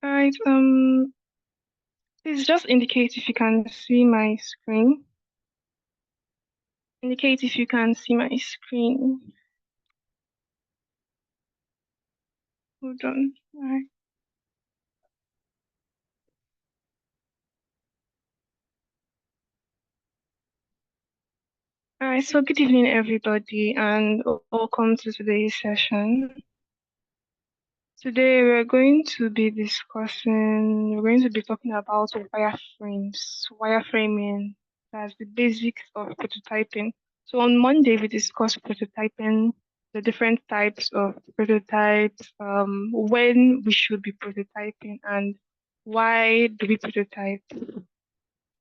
All right, please just indicate if you can see my screen. Indicate if you can see my screen. Hold on. All right. All right, so good evening, everybody, and welcome to today's session. Today we're going to be talking about wireframing, that's the basics of prototyping. So on Monday we discussed prototyping, the different types of prototypes, when we should be prototyping and why do we prototype?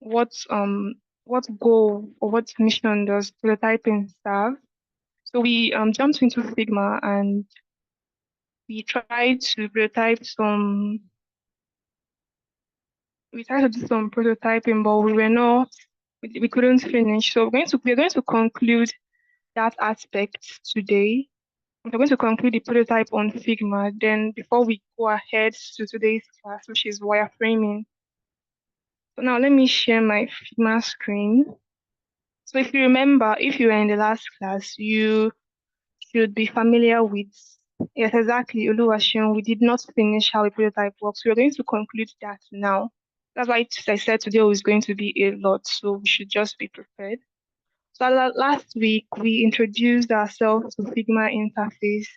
What um what goal or what mission does prototyping serve? So we jumped into Figma and we tried to prototype some we tried to do some prototyping, but we couldn't finish. So we're going to conclude that aspect today. We're going to conclude the prototype on Figma. Then before we go ahead to today's class, which is wireframing. So now let me share my Figma screen. So if you remember, if you were in the last class, you should be familiar with, yes, exactly, Oluwaseun. We did not finish how a prototype works. We're going to conclude that now. That's why I said today is going to be a lot, so we should just be prepared. So last week, we introduced ourselves to Figma interface,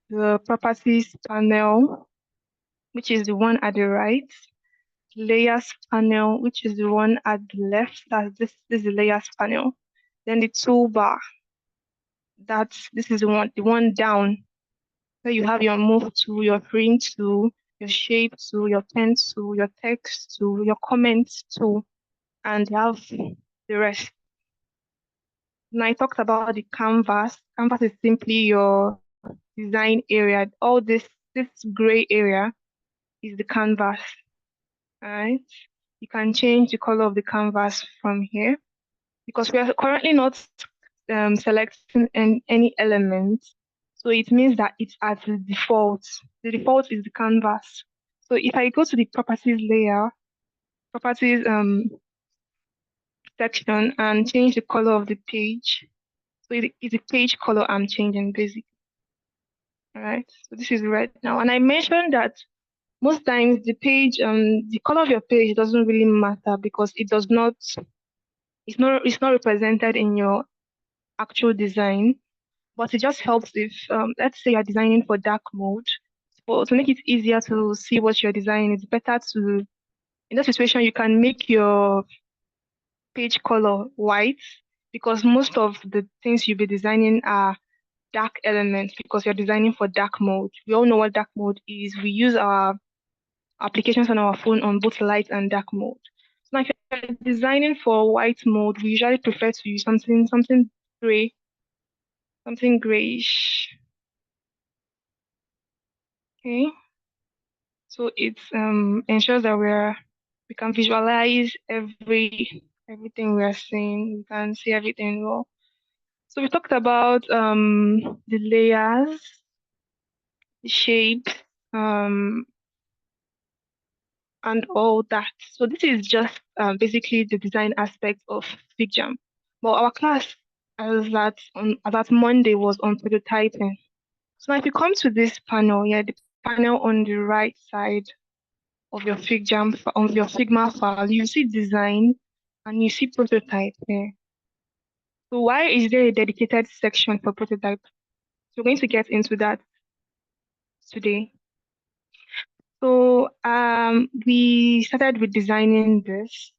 the properties panel, which is the one at the right, layers panel, which is the one at the left. This is the layers panel. Then the toolbar, this is the one down. So you have your move tool, your print tool, your shape tool, your pen tool, your text tool, your comments tool, and you have the rest. Now I talked about the canvas. Canvas is simply your design area. All this gray area is the canvas. Alright. You can change the color of the canvas from here because we are currently not selecting any element. So it means that it's at the default. The default is the canvas. So if I go to the properties section and change the color of the page, so it's the page color I'm changing basically. All right. So this is red now, and I mentioned that most times the color of your page doesn't really matter because it's not represented in your actual design. But it just helps if, let's say you're designing for dark mode. To make it easier to see what you're designing, it's better in that situation, you can make your page color white because most of the things you'll be designing are dark elements because you're designing for dark mode. We all know what dark mode is. We use our applications on our phone on both light and dark mode. So now if you're designing for white mode, we usually prefer to use something gray, something grayish. Okay. So it ensures that we can visualize everything we are seeing. We can see everything well. So we talked about the layers, the shapes, um, and all that. So this is just basically the design aspect of FigJam. But our class as that Monday was on prototyping. So now if you come to this panel, yeah, the panel on the right side of your of your Figma file, you see design and you see prototype here. So why is there a dedicated section for prototype? So we're going to get into that today. So we started with designing this.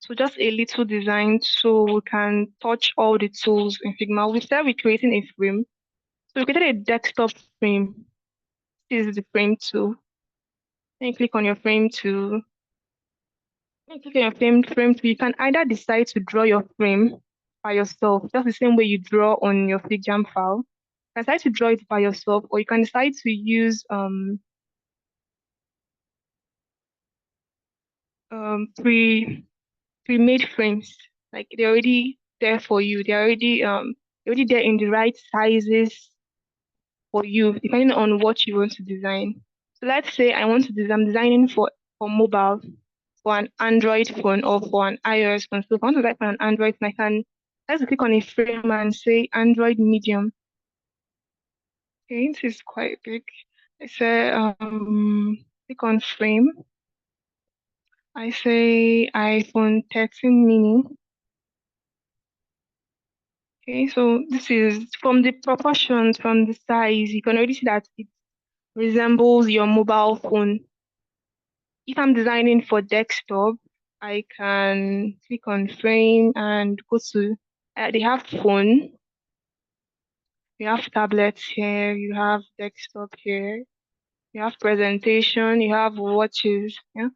So just a little design so we can touch all the tools in Figma. We started with creating a frame. So we created a desktop frame. This is the frame tool. Then you click on your frame tool. When you click on your frame tool, you can either decide to draw your frame by yourself, just the same way you draw on your FigJam file. You can decide to draw it by yourself, or you can decide to use pre-made frames. Like they're already there for you. They're already there in the right sizes, for you, depending on what you want to design. So let's say I want to design, I'm designing for mobile, for an Android phone or for an iOS phone. So if I want to type on an Android phone, I can just click on a frame and say Android medium. Okay, this is quite big. I say click on frame. I say iPhone 13 mini. Okay, so this is from the proportions, from the size, you can already see that it resembles your mobile phone. If I'm designing for desktop, I can click on frame and go to, they have phone, you have tablets here, you have desktop here, you have presentation, you have watches. Yeah.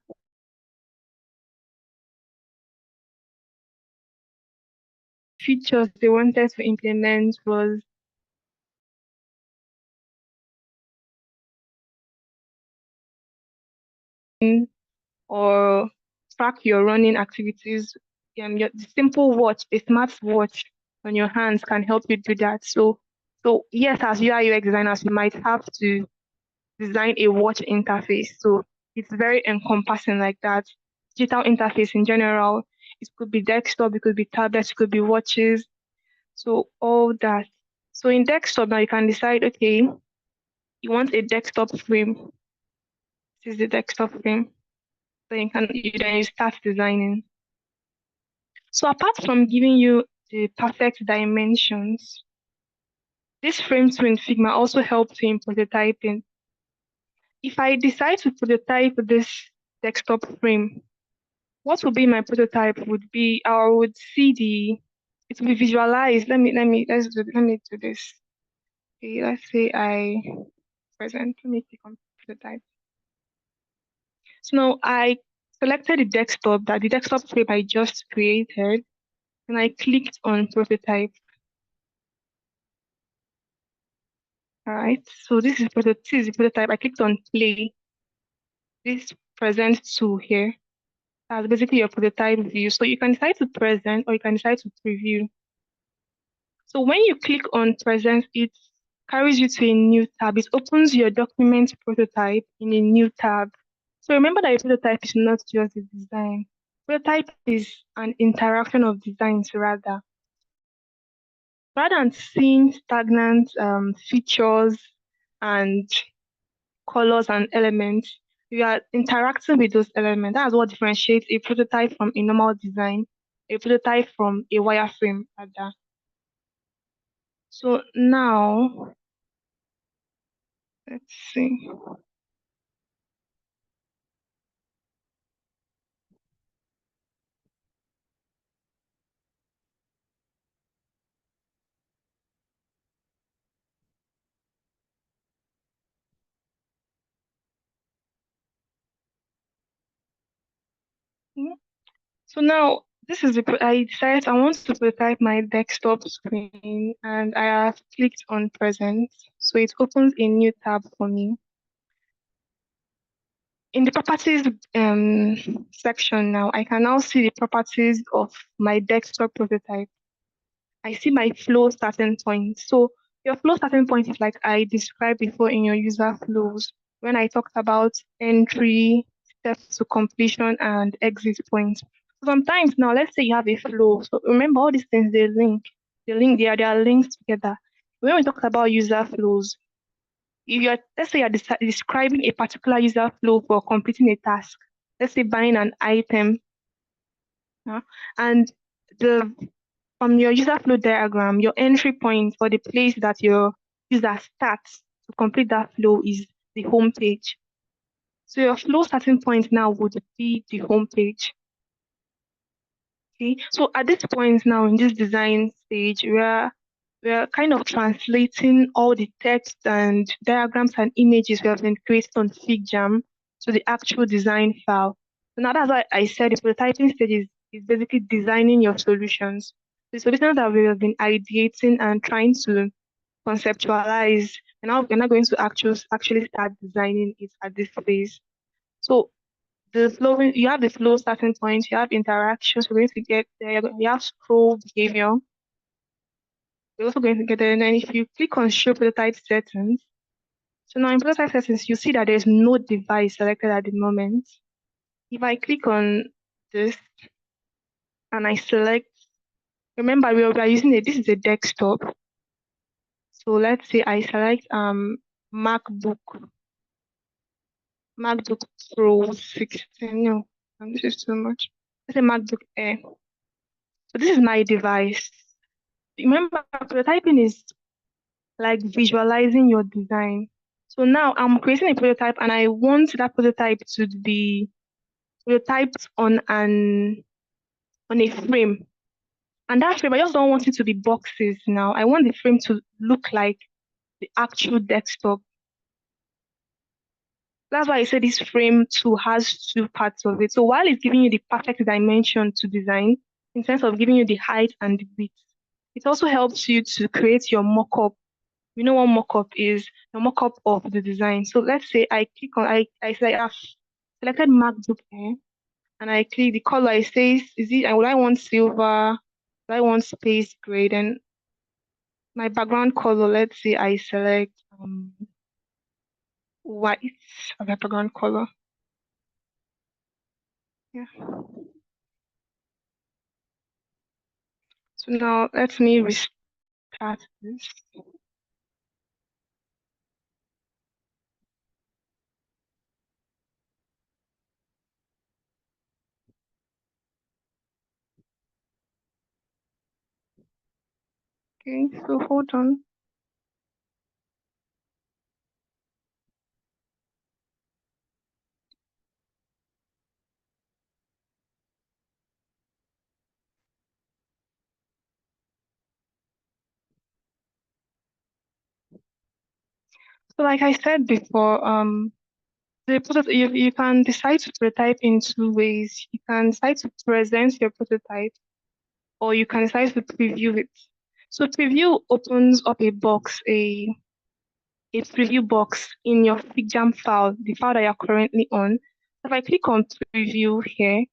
Features they wanted to implement was or track your running activities. The simple watch, a smart watch on your hands can help you do that. So yes, as UI UX designers, you might have to design a watch interface. So it's very encompassing like that. Digital interface in general. It could be desktop, it could be tablets, it could be watches. So all that. So in desktop now you can decide, okay, you want a desktop frame. This is the desktop frame. So then you start designing. So apart from giving you the perfect dimensions, this frame tool in Figma also helps you in prototyping. If I decide to prototype this desktop frame, what will be my prototype would be I would see it will be visualized. Let me do this. Okay, let's say I present. Let me click on prototype. So now I selected the desktop frame I just created, and I clicked on prototype. All right, so this is the prototype. I clicked on play. This present to here. That's basically your prototype view. So you can decide to present or you can decide to preview. So when you click on present, it carries you to a new tab. It opens your document prototype in a new tab. So remember that a prototype is not just a design. Prototype is an interaction of designs rather. Rather than seeing stagnant features and colors and elements, you are interacting with those elements. That's what differentiates a prototype from a normal design, a prototype from a wireframe rather. So now, let's see. Hmm. So now, this is I decided I want to prototype my desktop screen and I have clicked on present. So it opens a new tab for me. In the properties section now, I can now see the properties of my desktop prototype. I see my flow starting point. So your flow starting point is like I described before in your user flows when I talked about entry, steps to completion, and exit points. So sometimes now, let's say you have a flow. So remember all these things, they are linked together. When we talk about user flows, if you're, let's say you're describing a particular user flow for completing a task, let's say buying an item, and the from your user flow diagram, your entry point or the place that your user starts to complete that flow is the home page. So your flow starting point now would be the home page. Okay. So at this point now in this design stage, we're kind of translating all the text and diagrams and images we have been created on FigJam to the actual design file. So now that's why I said the prototyping stage is basically designing your solutions. The solutions that we have been ideating and trying to conceptualize, and now we're not going to actually start designing it at this phase. So you have the flow starting point, you have interactions, we're going to get there, you have scroll behavior, we're also going to get there. And then if you click on show prototype settings, So now in prototype settings, you see that there's no device selected at the moment. If I click on this and I select, remember we are using this is a desktop. So let's say I select MacBook, MacBook Pro 16. No, this is too much. Let's say MacBook Air. So this is my device. Remember, prototyping is like visualizing your design. So now I'm creating a prototype and I want that prototype to be prototyped on a frame. And that frame, I just don't want it to be boxes now. I want the frame to look like the actual desktop. That's why I said this frame too has two parts of it. So while it's giving you the perfect dimension to design, in terms of giving you the height and the width, it also helps you to create your mock-up. You know what mock-up is? The mock-up of the design. So let's say I click on I say I've selected MacBook Air and I click the color. I say is it would I want silver? Do I want space gray? Then my background color, let's say I select white as my background color. Yeah. So now let me restart this. Okay, so hold on. So like I said before, you can decide to prototype in two ways. You can decide to present your prototype or you can decide to preview it. So preview opens up a preview box in your FigJam file, the file that you're currently on. If I click on preview here,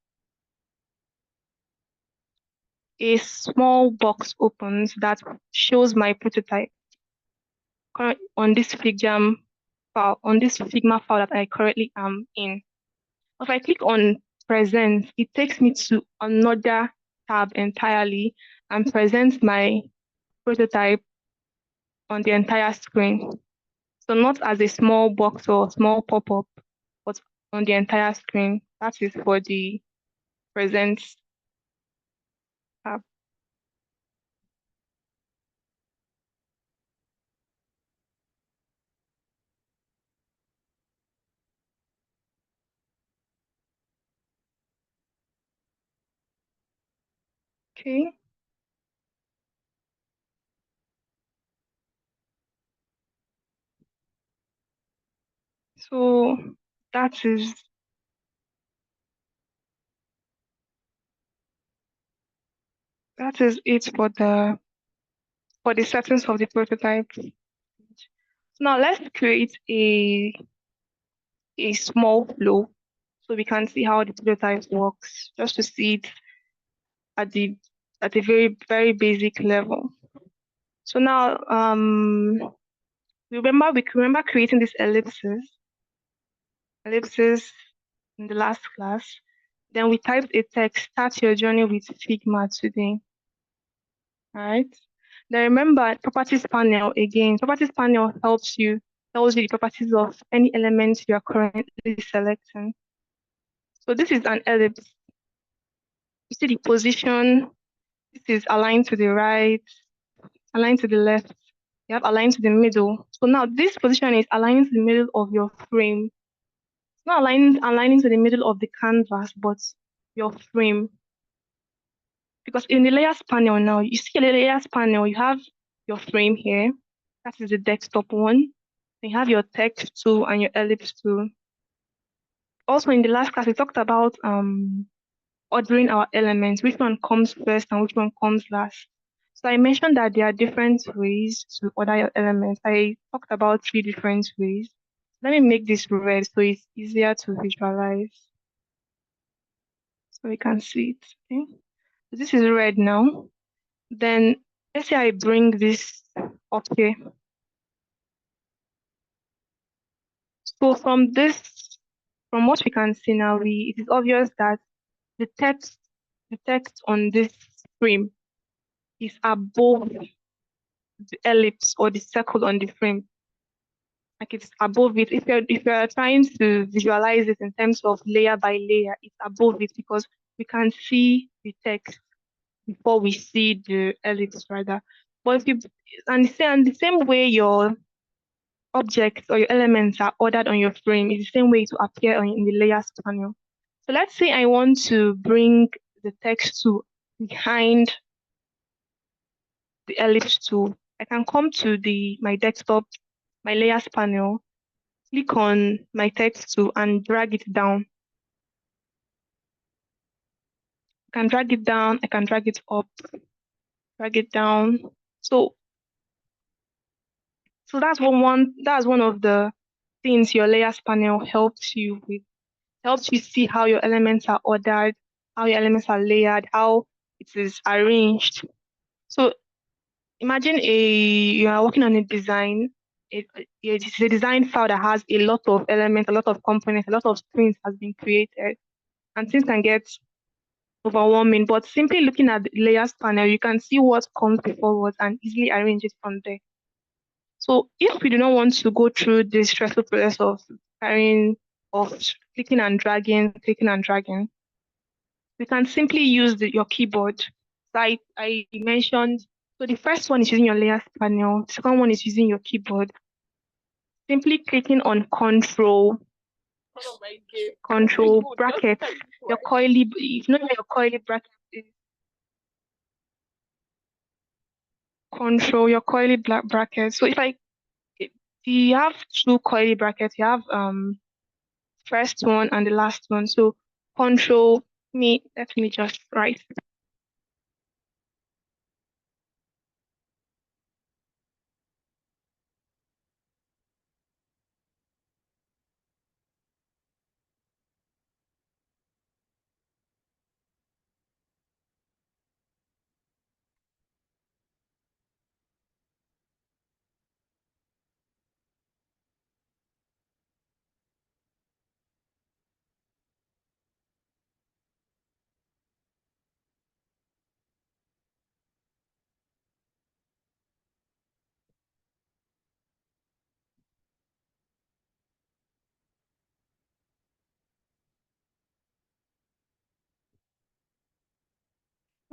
a small box opens that shows my prototype on this FigJam file, on this Figma file that I currently am in. If I click on present, it takes me to another tab entirely and presents my prototype on the entire screen. So not as a small box or small pop-up, but on the entire screen. That is for the present tab. Okay, so that is it for the settings of the prototype. So now let's create a small flow so we can see how the prototype works, just to see it at the at a very, very basic level. So now we remember creating these ellipses in the last class. Then we typed a text, start your journey with Figma today. All right. Then remember properties panel again. Properties panel tells you the properties of any element you are currently selecting. So this is an ellipse. You see the position, this is aligned to the right, aligned to the left. You have aligned to the middle. So now this position is aligning to the middle of your frame. It's not aligning to the middle of the canvas, but your frame. Because in the layers panel now, you see the layers panel, you have your frame here. That is the desktop one. Then you have your text tool and your ellipse tool. Also in the last class, we talked about ordering our elements, which one comes first and which one comes last. So I mentioned that there are different ways to order your elements. I talked about three different ways. Let me make this red so it's easier to visualize. So we can see it. Okay. So this is red now. Then let's say I bring this up here. So from what we can see now, it is obvious that the text, the text on this frame is above the ellipse or the circle on the frame. Like it's above it. If you're trying to visualize it in terms of layer by layer, it's above it because we can see the text before we see the ellipse rather. But if you and the same way your objects or your elements are ordered on your frame is the same way to appear in the layers panel. So let's say I want to bring the text to behind the ellipse tool. I can come to my desktop, my layers panel, click on my text tool and drag it down. I can drag it down, I can drag it up, drag it down. So that's one of the things your layers panel helps you with. Helps you see how your elements are ordered, how your elements are layered, how it is arranged. So imagine you are working on a design. It's a design file that has a lot of elements, a lot of components, a lot of screens has been created, and things can get overwhelming. But simply looking at the layers panel, you can see what comes before what and easily arrange it from there. So if we do not want to go through this stressful process of carrying, of clicking and dragging, we can simply use your keyboard. So I mentioned, so the first one is using your layers panel, the second one is using your keyboard. Simply clicking on control bracket, your coily, if you know where your coily bracket is, control your coily bracket. So you have two coily brackets, you have first one and the last one. So let me just write.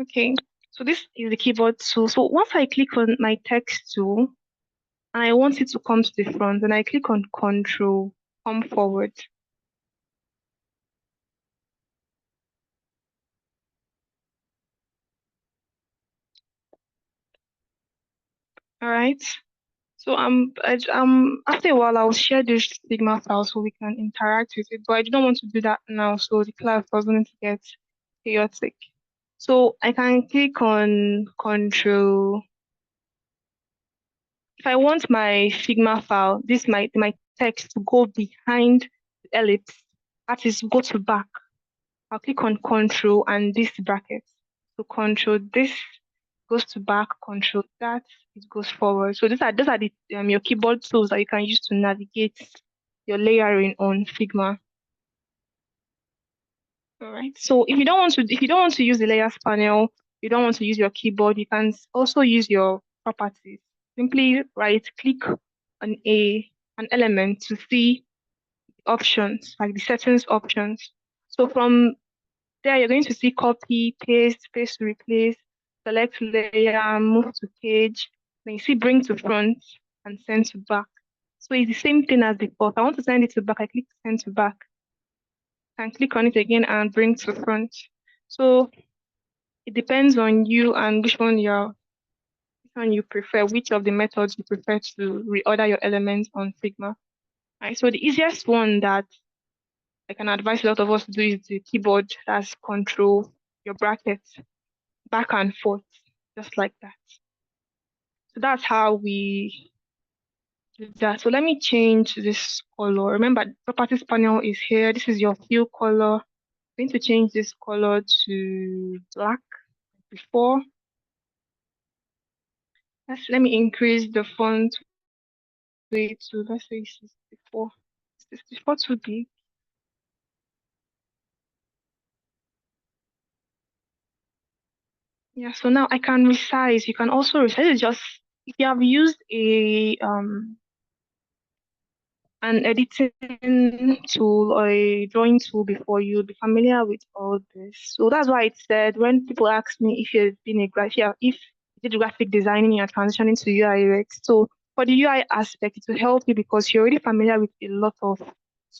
Okay, so this is the keyboard tool. So once I click on my text tool and I want it to come to the front, then I click on control, come forward. All right. So after a while I'll share this Sigma file so we can interact with it, but I don't want to do that now, so the class doesn't need to get chaotic. So I can click on control. If I want my Figma file, my text to go behind the ellipse, that is go to back. I'll click on control and this bracket. So control this goes to back, control that, it goes forward. So those are the your keyboard tools that you can use to navigate your layering on Figma. All right. So if you don't want to use the layers panel, you don't want to use your keyboard, you can also use your properties. Simply right click on an element to see options, like the settings options. So from there, you're going to see copy, paste to replace, select layer, move to page. Then you see bring to front and send to back. So it's the same thing as before. If I want to send it to back, I click send to back and click on it again and bring to front. So it depends on you and which one you prefer, which of the methods you prefer to reorder your elements on Figma. Right. So the easiest one that I can advise a lot of us to do is the keyboard. That's control your brackets back and forth, just like that. So that's how we do that. So let me change this color. Remember, properties panel is here. This is your fill color. I'm going to change this color to black before. Let me increase the font weight to let's say 64. 64 too big? Yeah, so now I can resize. You can also resize. It's just if you have used an editing tool or a drawing tool before, you'll be familiar with all this. So that's why it said when people ask me if you've been a graphic, if you did graphic designing, you're transitioning to UI UX. So for the UI aspect, it will help you because you're already familiar with a lot of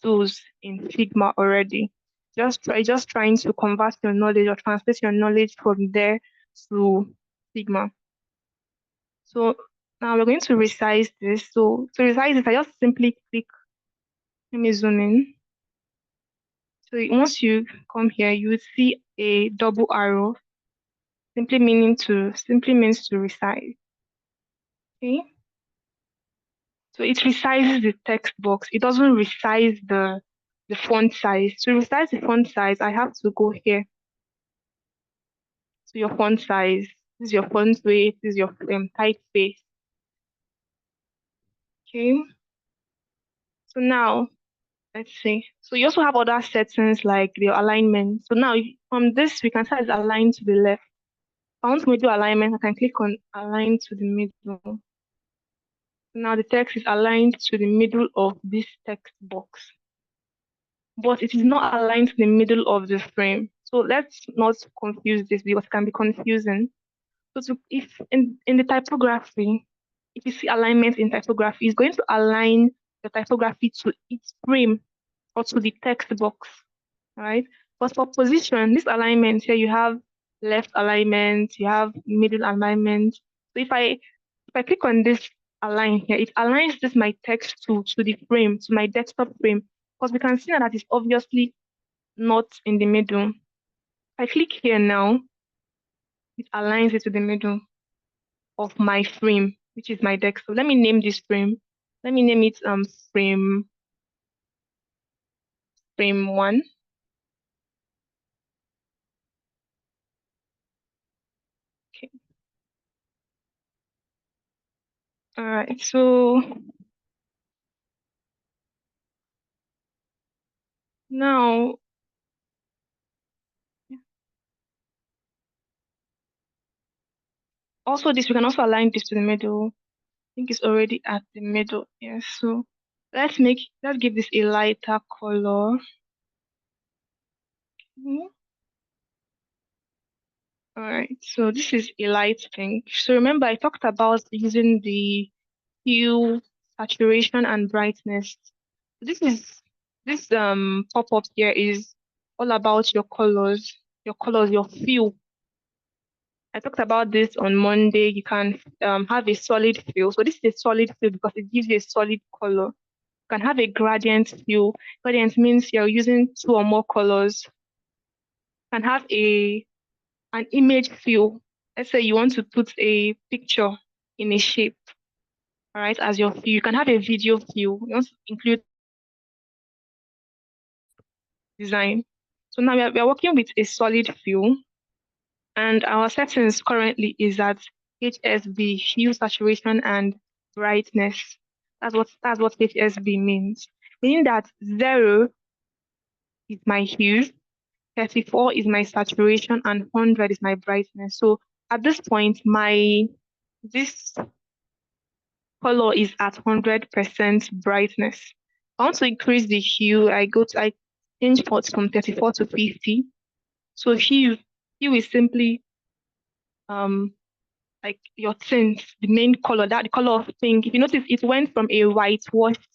tools in Figma already. Just trying to convert your knowledge or translate your knowledge from there to Figma. So now we're going to resize this. So to resize it, I just simply click. Let me zoom in. So once you come here, you will see a double arrow, simply means to resize. Okay. So it resizes the text box. It doesn't resize the font size. To resize the font size, I have to go here to your font size. This is your font weight. This is your typeface. Okay. So now let's see. So you also have other settings like the alignment. So now from this we can start align to the left. If I want to do alignment, I can click on align to the middle. Now the text is aligned to the middle of this text box, but it is not aligned to the middle of the frame. So let's not confuse this because it can be confusing. So if in the typography, if you see alignment in typography, it's going to align the typography to its frame or to the text box, right? But for position, this alignment here, you have left alignment, you have middle alignment. So if I click on this align here, it aligns this my text to the frame, to my desktop frame, because we can see now that it's obviously not in the middle. If I click here now, it aligns it to the middle of my frame, which is my desktop. Let me name this frame. Let me name it frame one. Okay. All right. So now also this we can also align this to the middle. I think it's already at the middle. Yes. So let's give this a lighter color. Mhm. All right. So this is a light pink. So remember I talked about using the hue, saturation, and brightness. This is this pop-up here is all about your feel. I talked about this on Monday. You can have a solid feel. So this is a solid feel because it gives you a solid color. You can have a gradient feel. Gradient means you're using two or more colors. You can have a an image feel. Let's say you want to put a picture in a shape, all right, as your view. You can have a video view. You want to include design. So now we are working with a solid view, and our settings currently is at HSB, hue, saturation, and brightness. That's what HSB means. Meaning that 0 is my hue, 34 is my saturation, and 100 is my brightness. So at this point, my this color is at 100% brightness. I want to increase the hue. I change from 34 to 50. So hue is simply um like your tint, the main color, that the color of pink. If you notice, it went from a whitewashed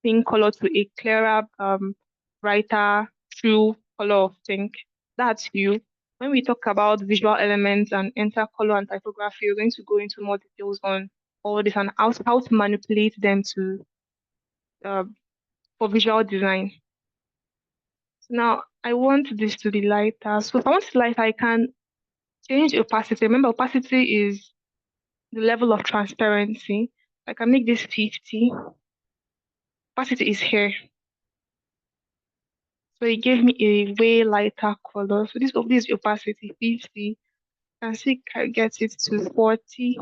pink color to a clearer, brighter, true color of pink. That's hue. When we talk about visual elements and enter color and typography, we're going to go into more details on all this and how to manipulate them to uh, for visual design. So now I want this to be lighter. So if I want it lighter, I can change opacity. Remember, opacity is the level of transparency. I can make this 50. Opacity is here. So it gave me a way lighter color. So this is opacity 50. And see, can get it to 40.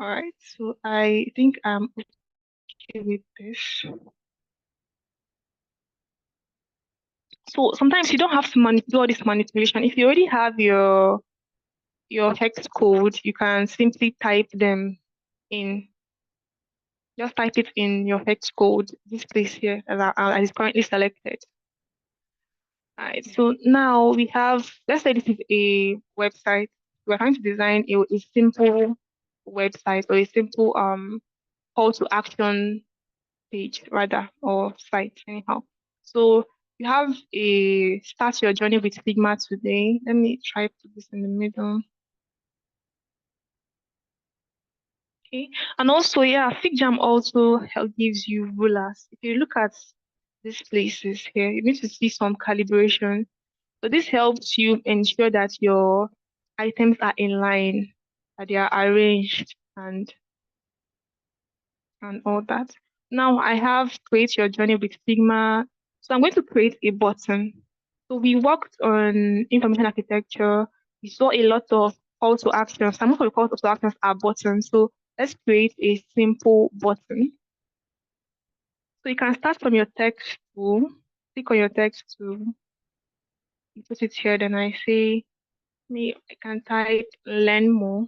All right, so I think I'm okay with this. So sometimes you don't have to do all this manipulation. If you already have your hex code, you can simply type them in. Just type it in your hex code, this place here that is currently selected. All right, so now we have, let's say this is a website. We're trying to design a simple website or a simple call to action page rather, or site anyhow. So you have a start your journey with Figma today. Let me try to put this in the middle. Okay. And also, yeah, FigJam also gives you rulers. If you look at these places here, you need to see some calibration. So this helps you ensure that your items are in line, that they are arranged and all that. Now I have create your journey with Figma. So I'm going to create a button. So we worked on information architecture. We saw a lot of call to action. Some of the call to actions are buttons. So let's create a simple button. So you can start from your text tool. Click on your text tool. You put it here. Then I say, me, I can type learn more.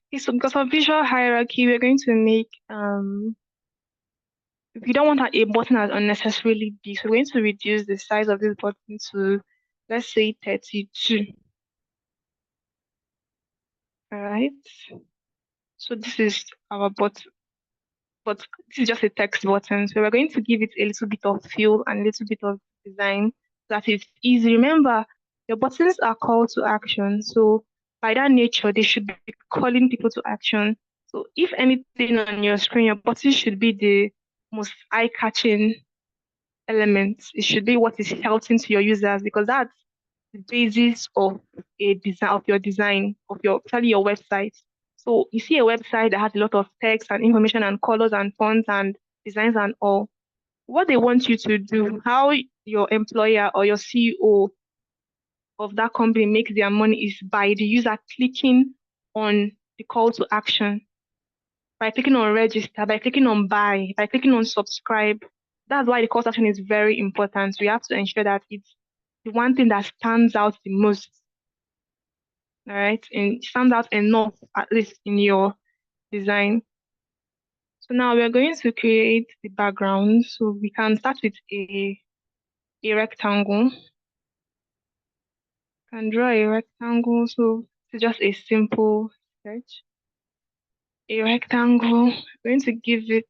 Okay, so because of visual hierarchy, we're going to make if you don't want a button that's unnecessarily big, so we're going to reduce the size of this button to, let's say, 32. All right. So this is our button, but this is just a text button. So we're going to give it a little bit of feel and a little bit of design so that it's easy. Remember, your buttons are call to action. So by that nature, they should be calling people to action. So if anything on your screen, your button should be the most eye-catching elements. It should be what is helping to your users because that's the basis of a design of your design of your especially your website. So you see a website that has a lot of text and information and colors and fonts and designs and all. What they want you to do, how your employer or your CEO of that company makes their money is by the user clicking on the call to action, by clicking on register, by clicking on buy, by clicking on subscribe. That's why the call to action is very important. So you have to ensure that it's the one thing that stands out the most, all right, and stands out enough, at least in your design. So now we're going to create the background. So we can start with a rectangle. Can draw a rectangle. So it's just a simple sketch. A rectangle. We're going to give it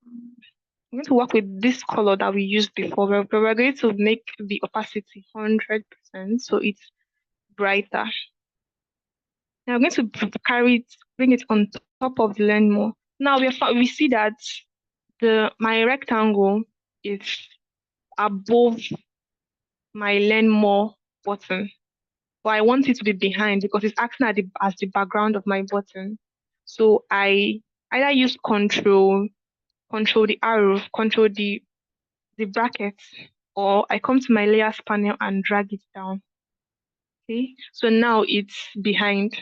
I'm going to work with this color that we used before, but we're going to make the opacity 100% so it's brighter. Now I'm going to bring it on top of the learn more. Now we see that my rectangle is above my learn more button, but I want it to be behind because it's acting as the background of my button. So I either use control the arrow, control the brackets, or I come to my layers panel and drag it down. Okay, so now it's behind.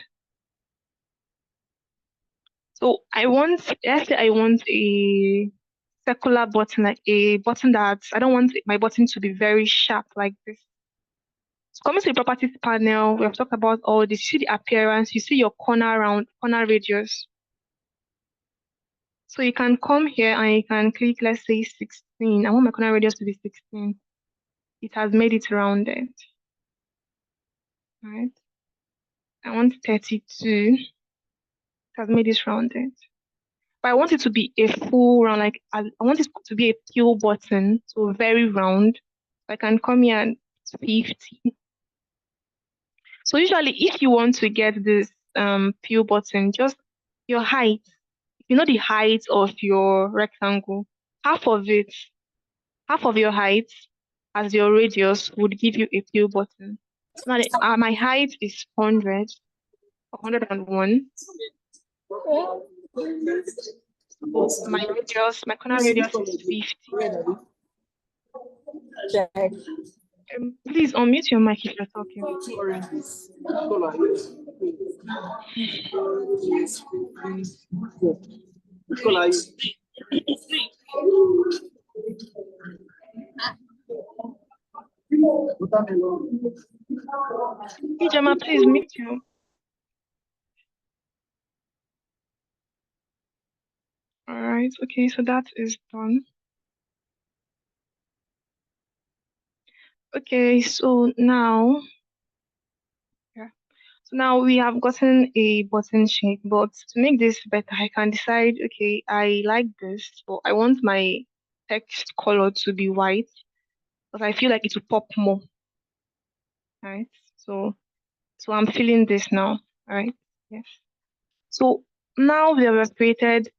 So let's say I want a circular button, like a button that I don't want my button to be very sharp like this. So coming to the properties panel, we have talked about all this. You see the appearance, you see your corner radius. So you can come here and you can click, let's say 16. I want my corner radius to be 16. It has made it rounded. Right? I want 32. It has made it rounded. But I want it to be a full round, like I want it to be a pure button, so very round. I can come here and 50. So usually if you want to get this pure button, just your height, the height of your rectangle, half of your height as your radius would give you a fill button. Now, my height is 100, 101. So my corner radius is 50. Please unmute your mic if you're talking. Ijama, please mute you. All right. Okay. So that is done. Okay. So now we have gotten a button shape, but to make this better, I can decide, okay, I like this, but I want my text color to be white because I feel like it will pop more, right? So I'm filling this now, right? Yes. So now we have created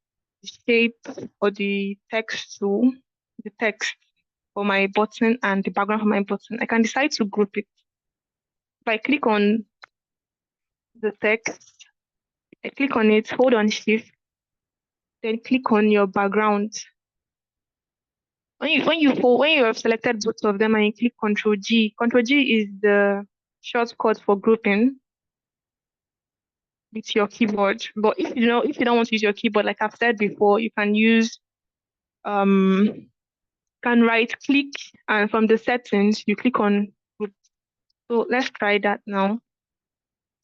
the shape or the text for my button and the background for my button. I can decide to group it. If I click on the text, I click on it, hold on shift, then click on your background. When you have selected both of them and you click Control G is the shortcut for grouping with your keyboard. But if you don't want to use your keyboard, like I've said before, you can use can right click, and from the settings you click on group. So let's try that now.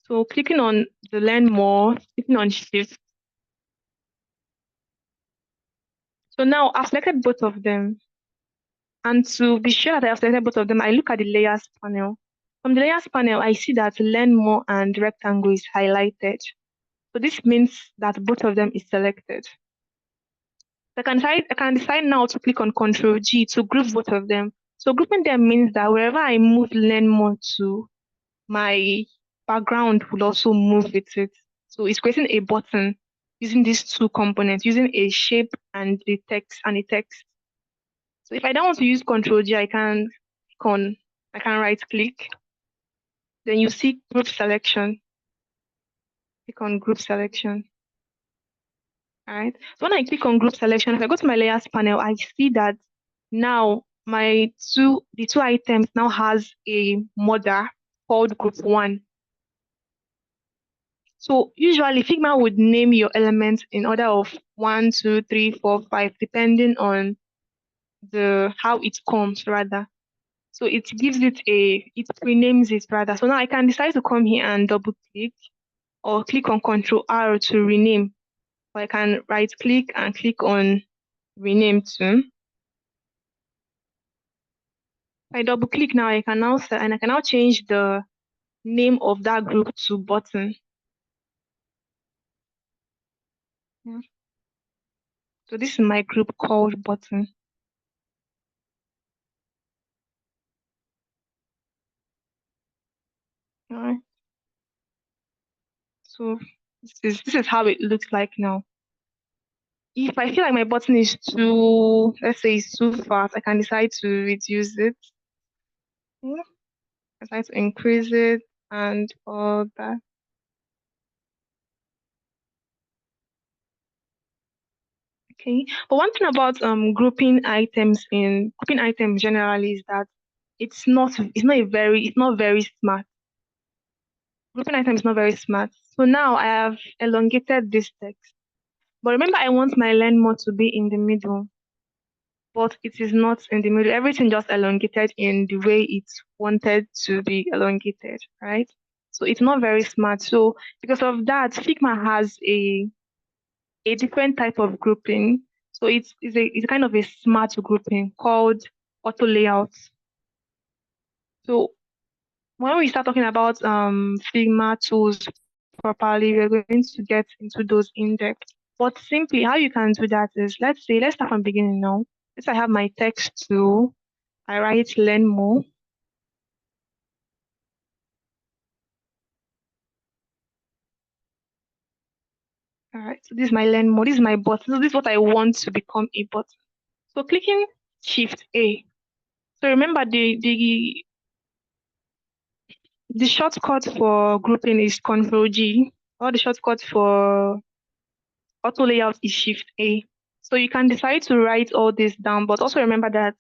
So clicking on the learn more, clicking on shift. So now I've selected both of them. And to be sure that I've selected both of them, I look at the layers panel. From the layers panel, I see that learn more and rectangle is highlighted. So this means that both of them is selected. I can decide now to click on Control G to group both of them. So grouping them means that wherever I move learn more to, my background will also move with it. So it's creating a button using these two components, using a shape and the text and a text. So if I don't want to use Control G, I can right click. Then you see group selection. Click on group selection. All right. So when I click on group selection, if I go to my layers panel, I see that now the two items now has a mother called group one. So usually Figma would name your elements in order of 1, 2, 3, 4, 5, depending on how it comes rather. So it renames it rather. So now I can decide to come here and double click or click on Control R to rename. Or I can right click and click on rename too. If I double click now, I can now change the name of that group to button. Yeah. So this is my group called button. All right. So this is how it looks like now. If I feel like my button is let's say it's too fast, I can decide to reduce it. Yeah. Decide to increase it and all that. Okay. But one thing about grouping items generally is that it's not very smart. Grouping item is not very smart. So now I have elongated this text. But remember, I want my learn more to be in the middle, but it is not in the middle. Everything just elongated in the way it's wanted to be elongated, right? So it's not very smart. So because of that, Figma has a different type of grouping. So it's kind of a smart grouping called auto layout. So when we start talking about Figma tools properly, we're going to get into those in depth. But simply how you can do that is, let's start from beginning now. Let's say I have my text tool. I write learn more. All right. So this is my learn more. This is my button. So this is what I want to become a button. So clicking Shift A. So remember the shortcut for grouping is Control G, or the shortcut for auto layout is Shift A. So you can decide to write all this down, but also remember that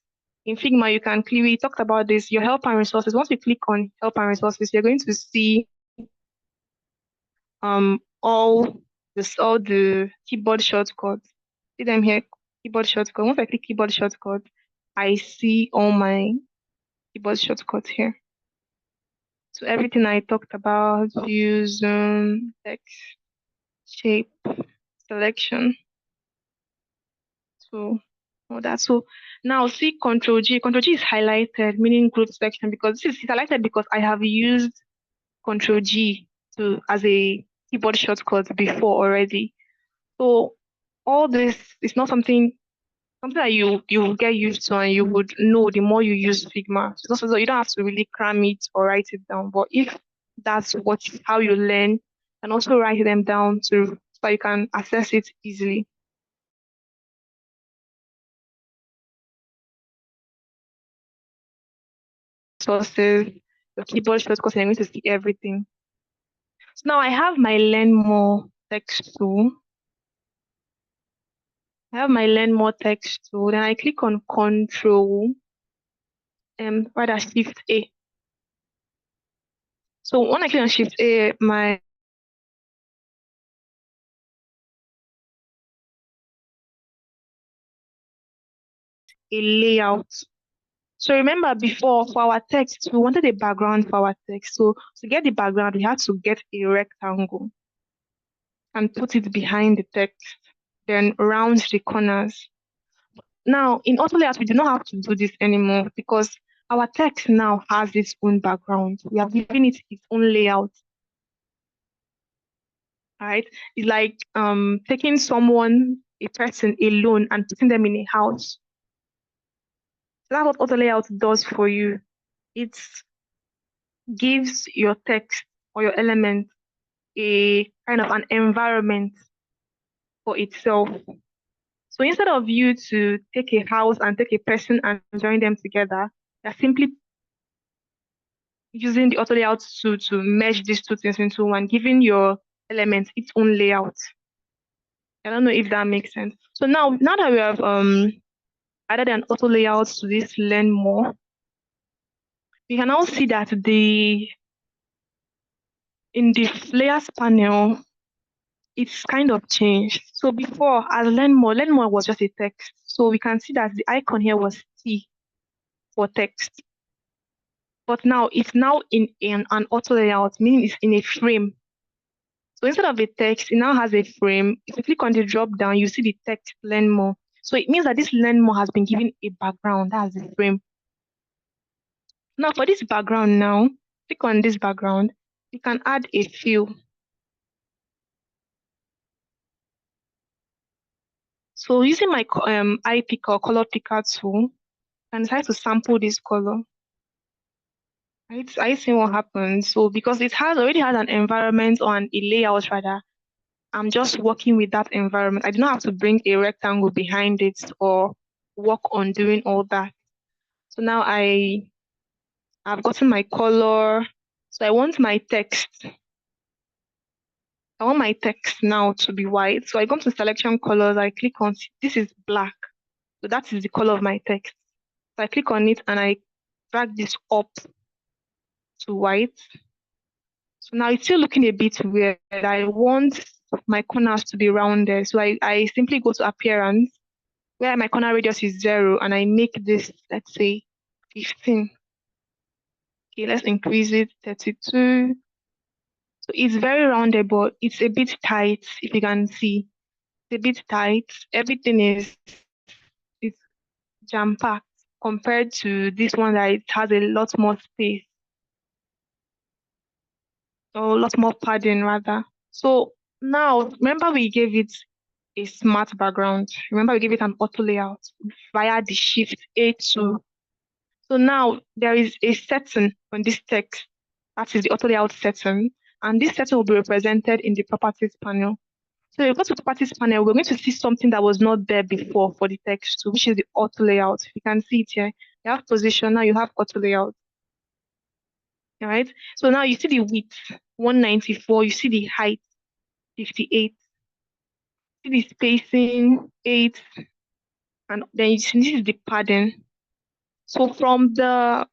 in Figma you can clearly, we talked about this, your help and resources. Once you click on help and resources, you're going to see all the keyboard shortcuts. See them here, keyboard shortcut. Once I click keyboard shortcut, I see all my keyboard shortcuts here. So everything I talked about, view, zoom, text, shape, selection. So all that. So now see Control G. Control G is highlighted, meaning group selection, because this is highlighted because I have used Control G to as a keyboard shortcut before already. So all this is not something that you will get used to and you would know the more you use Figma. So you don't have to really cram it or write it down. But if that's how you learn, and also write them down so you can access it easily. Sources, your keyboard shortcuts, and you're going to see everything. So now I have my learn more text tool. I have my learn more text tool. Then I click on Control rather Shift A. So when I click on Shift A, my a layout. So remember before for our text, we wanted a background for our text. So to get the background, we had to get a rectangle and put it behind the text, then round the corners. Now in auto layout, we do not have to do this anymore because our text now has its own background. We have given it its own layout. Right? It's like taking a person alone and putting them in a house. So that's what auto layout does for you. It gives your text or your element a kind of an environment for itself. So instead of you to take a house and take a person and join them together, you're simply using the auto layout to merge these two things into one, giving your element its own layout. I don't know if that makes sense. So now that we have added an auto layout to this learn more, we can now see that in the layers panel, it's kind of changed. So before, as learn more was just a text. So we can see that the icon here was T for text. But now it's now in an auto layout, meaning it's in a frame. So instead of a text, it now has a frame. If you click on the drop down, you see the text learn more. So it means that this learn more has been given a background. That's the frame. Now for this background now, click on this background. You can add a fill. So using my eye picker, color picker tool, I can decide to sample this color. Right? I see what happens. So because it already has an environment or a layout rather, I'm just working with that environment. I do not have to bring a rectangle behind it or work on doing all that. So now I've gotten my color. So I want my text. I want my text now to be white. So I go to selection colors. I click on this is black. So that is the color of my text. So I click on it and I drag this up to white. So now it's still looking a bit weird. I want my corners to be rounded. So I simply go to appearance where my corner radius is 0 and I make this, let's say, 15. Okay, let's increase it, 32. So it's very rounded, but it's a bit tight, if you can see. It's a bit tight. Everything is jam-packed compared to this one that it has a lot more space, or a lot more padding rather. So now, remember we gave it a smart background. Remember we gave it an auto layout via the Shift A2. So now there is a setting on this text. That is the auto layout setting. And this setting will be represented in the properties panel. So if we go to properties panel, we're going to see something that was not there before for the text too, which is the auto layout. You can see it here. You have position, now you have auto layout. All right. So now you see the width, 194. You see the height, 58. See the spacing, 8. And then you see this is the padding. So from the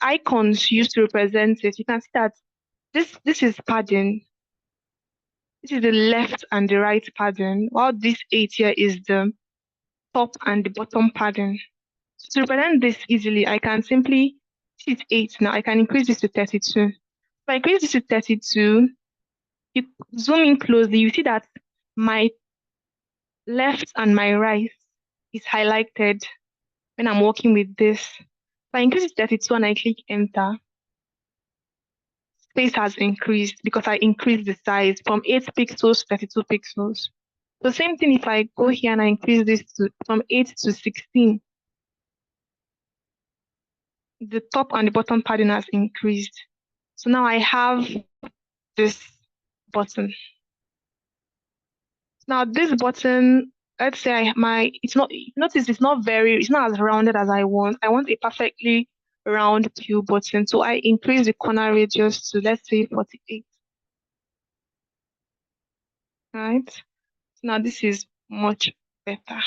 icons used to represent it, you can see that this is padding. This is the left and the right padding, while this 8 here is the top and the bottom padding. So to represent this easily, I can simply, this is 8 now, I can increase this to 32. If I increase this to 32, you zoom in closely, you see that my left and my right is highlighted when I'm working with this. If I increase it to 32 and I click enter, space has increased because I increased the size from 8 pixels to 32 pixels. So same thing if I go here and I increase this to from 8 to 16, the top and the bottom padding has increased. So now I have this button. Now this button, let's say it's not, notice it's not as rounded as I want. I want a perfectly round view button. So I increase the corner radius to, let's say, 48. Right? Now this is much better.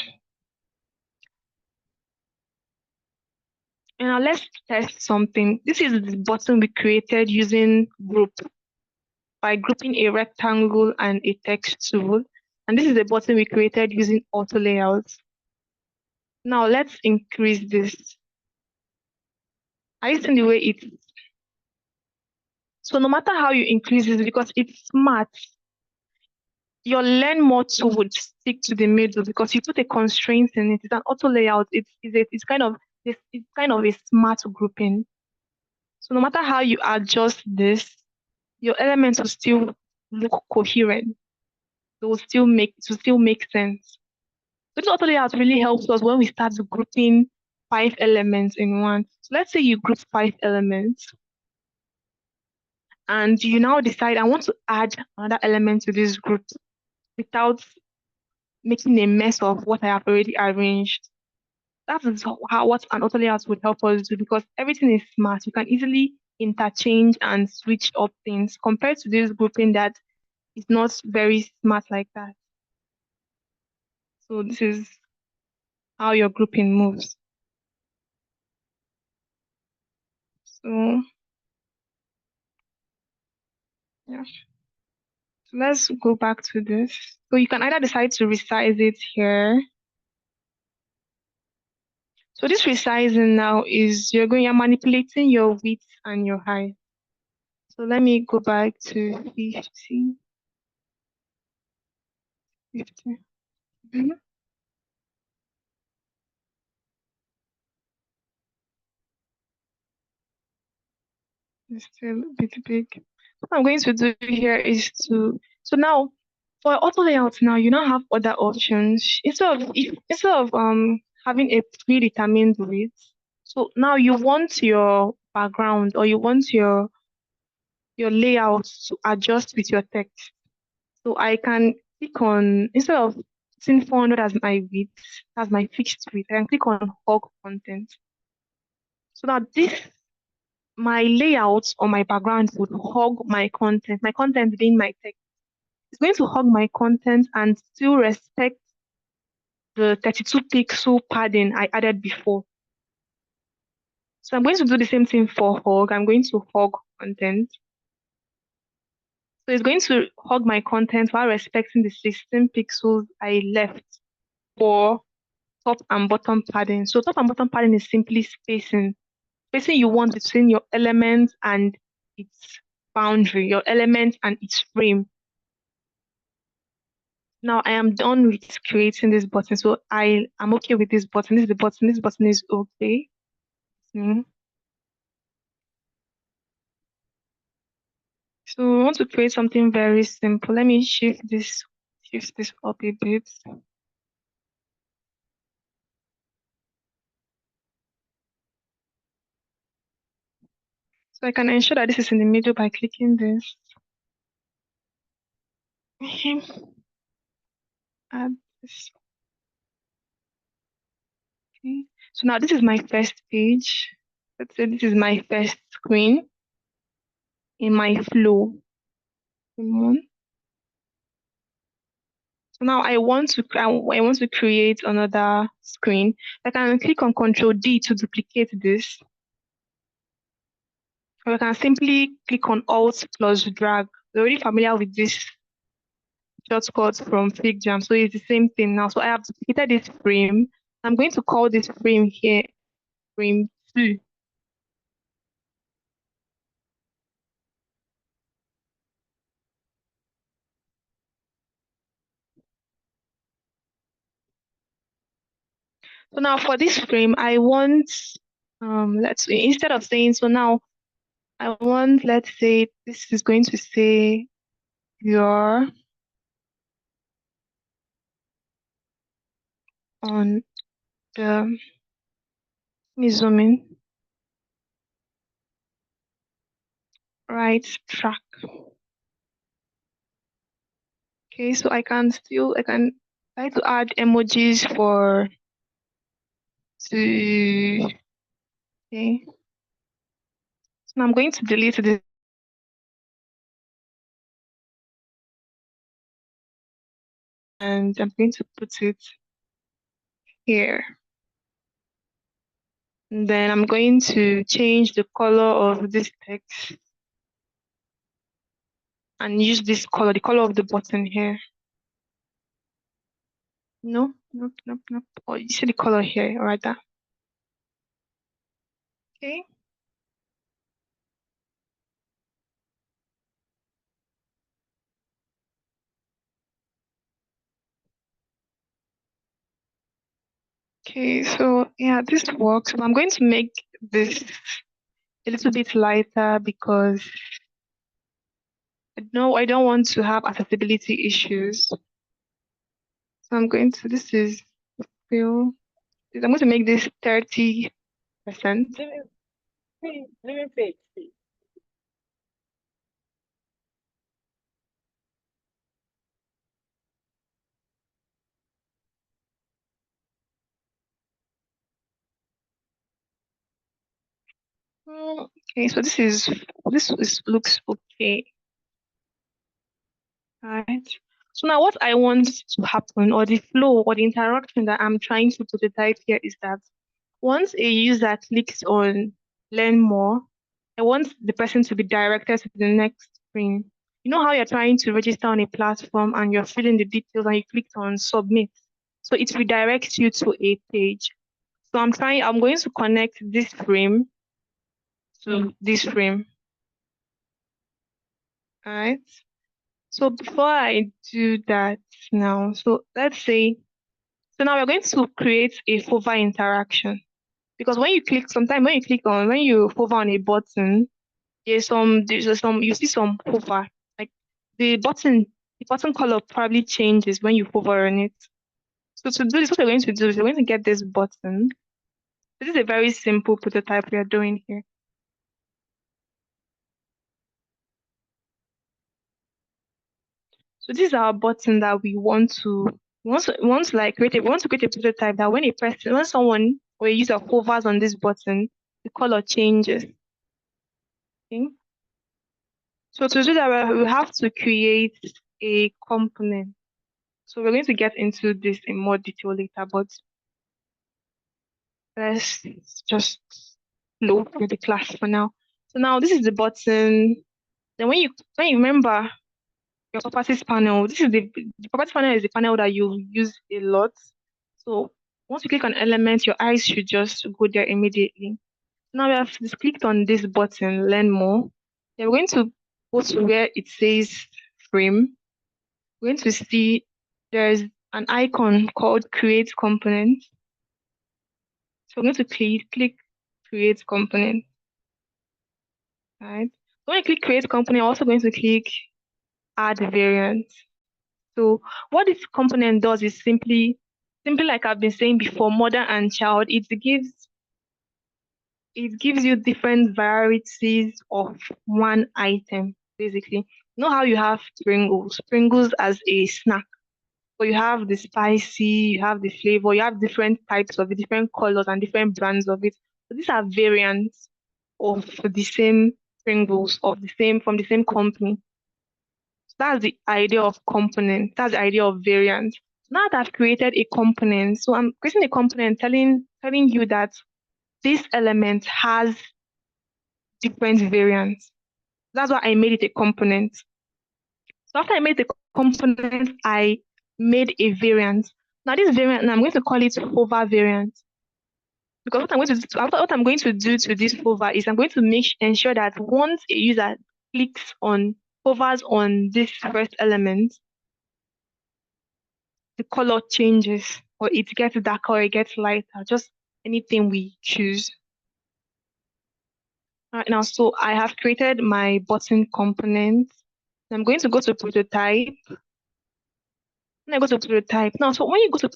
And now let's test something. This is the button we created using group by grouping a rectangle and a text tool. And this is the button we created using auto layouts. Now let's increase this. Are you seeing the way it? So no matter how you increase this, because it's smart, your learn more tool would stick to the middle because you put a constraint in it. It's an auto layout. It's kind of a smart grouping. So no matter how you adjust this, your elements will still look coherent. It will still make sense. So this auto layout really helps us when we start grouping 5 elements in one. So let's say you group 5 elements and you now decide I want to add another element to this group without making a mess of what I have already arranged. That is what an auto layout would help us do because everything is smart. You can easily interchange and switch up things compared to this grouping that is not very smart like that. So this is how your grouping moves. So yeah. So let's go back to this. So you can either decide to resize it here. So this resizing now is you're manipulating your width and your height. So let me go back to 50. 50. Mhm. It's still a bit big. What I'm going to do here is so now for auto layout now you now have other options instead of having a predetermined width. So now you want your background or you want your layout to adjust with your text. So I can click on, instead of putting 400 as my width, as my fixed width, I can click on hog content. So now my layout or my background would hug my content being my text. It's going to hug my content and still respect the 32 pixel padding I added before. So I'm going to do the same thing for hug. I'm going to hug content. So it's going to hug my content while respecting the 16 pixels I left for top and bottom padding. So top and bottom padding is simply spacing you want between your element and its boundary, your element and its frame. Now I am done with creating this button. So I'm okay with this button. This is the button. This button is okay. Mm. So I want to create something very simple. Let me shift this up a bit. So I can ensure that this is in the middle by clicking this. Add this. Okay. So now this is my first page. Let's say this is my first screen in my flow. One. So now I want to create another screen. I can click on Control D to duplicate this, or I can simply click on Alt plus drag. We're already familiar with this shortcut from FigJam, so it's the same thing now. So I have duplicated this frame. I'm going to call this frame here frame 2. So now for this frame, I want let's say instead of saying so now I want, let's say this is going to say you're on the, let me zoom in, right track. Okay, so I can try to add emojis for to okay. So now I'm going to delete this and I'm going to put it here. And then I'm going to change the color of this text and use this color, the color of the button here. No, nope, nope, nope. Oh, you see the color here, right there. Okay. Okay, so yeah, this works. But I'm going to make this a little bit lighter because I don't want to have accessibility issues. So I'm going to, this is still, I'm going to make this 30%. Okay, so this looks okay. Right. So now what I want to happen, or the flow or the interaction that I'm trying to prototype here, is that once a user clicks on learn more, I want the person to be directed to the next screen. You know how you're trying to register on a platform and you're filling the details and you clicked on submit. So it redirects you to a page. So I'm going to connect this frame to this frame. All right. So before I do that now, so let's say, so now we're going to create a hover interaction. Because when you click on, when you hover on a button, you see some hover. Like the button color probably changes when you hover on it. So to do this, what we're going to do is we're going to get this button. This is a very simple prototype we are doing here. So this is our button that we want to like we want to create a prototype that when someone or a user hovers on this button, the color changes. Okay. So to do that, we have to create a component. So we're going to get into this in more detail later, but let's just load with the class for now. So now this is the button. Then when you remember your properties panel, the properties panel is the panel that you use a lot. So once you click on element, your eyes should just go there immediately. Now we have just clicked on this button, learn more. Then we're going to go to where it says frame. We're going to see there's an icon called create component. So we're going to click create component. Right. So when you click create component, I'm also going to click add variant. So what this component does is simply like I've been saying before, mother and child, it gives you different varieties of one item. basically. You know how you have Pringles as a snack. So you have the spicy, you have the flavor, you have different types of it, different colors and different brands of it. So these are variants of the same Pringles from the same company. So that's the idea of component. That's the idea of variant. Now that I've created a component, so I'm creating a component telling you that this element has different variants. That's why I made it a component. So after I made the component, I made a variant. Now this variant, now I'm going to call it hover variant. Because what I'm going to do to this hover is I'm going to ensure that once a user hovers on this first element, the color changes, or it gets darker or it gets lighter, just anything we choose. All right, now, so I have created my button component. I'm going to go to prototype. When I go to prototype now, so when you go to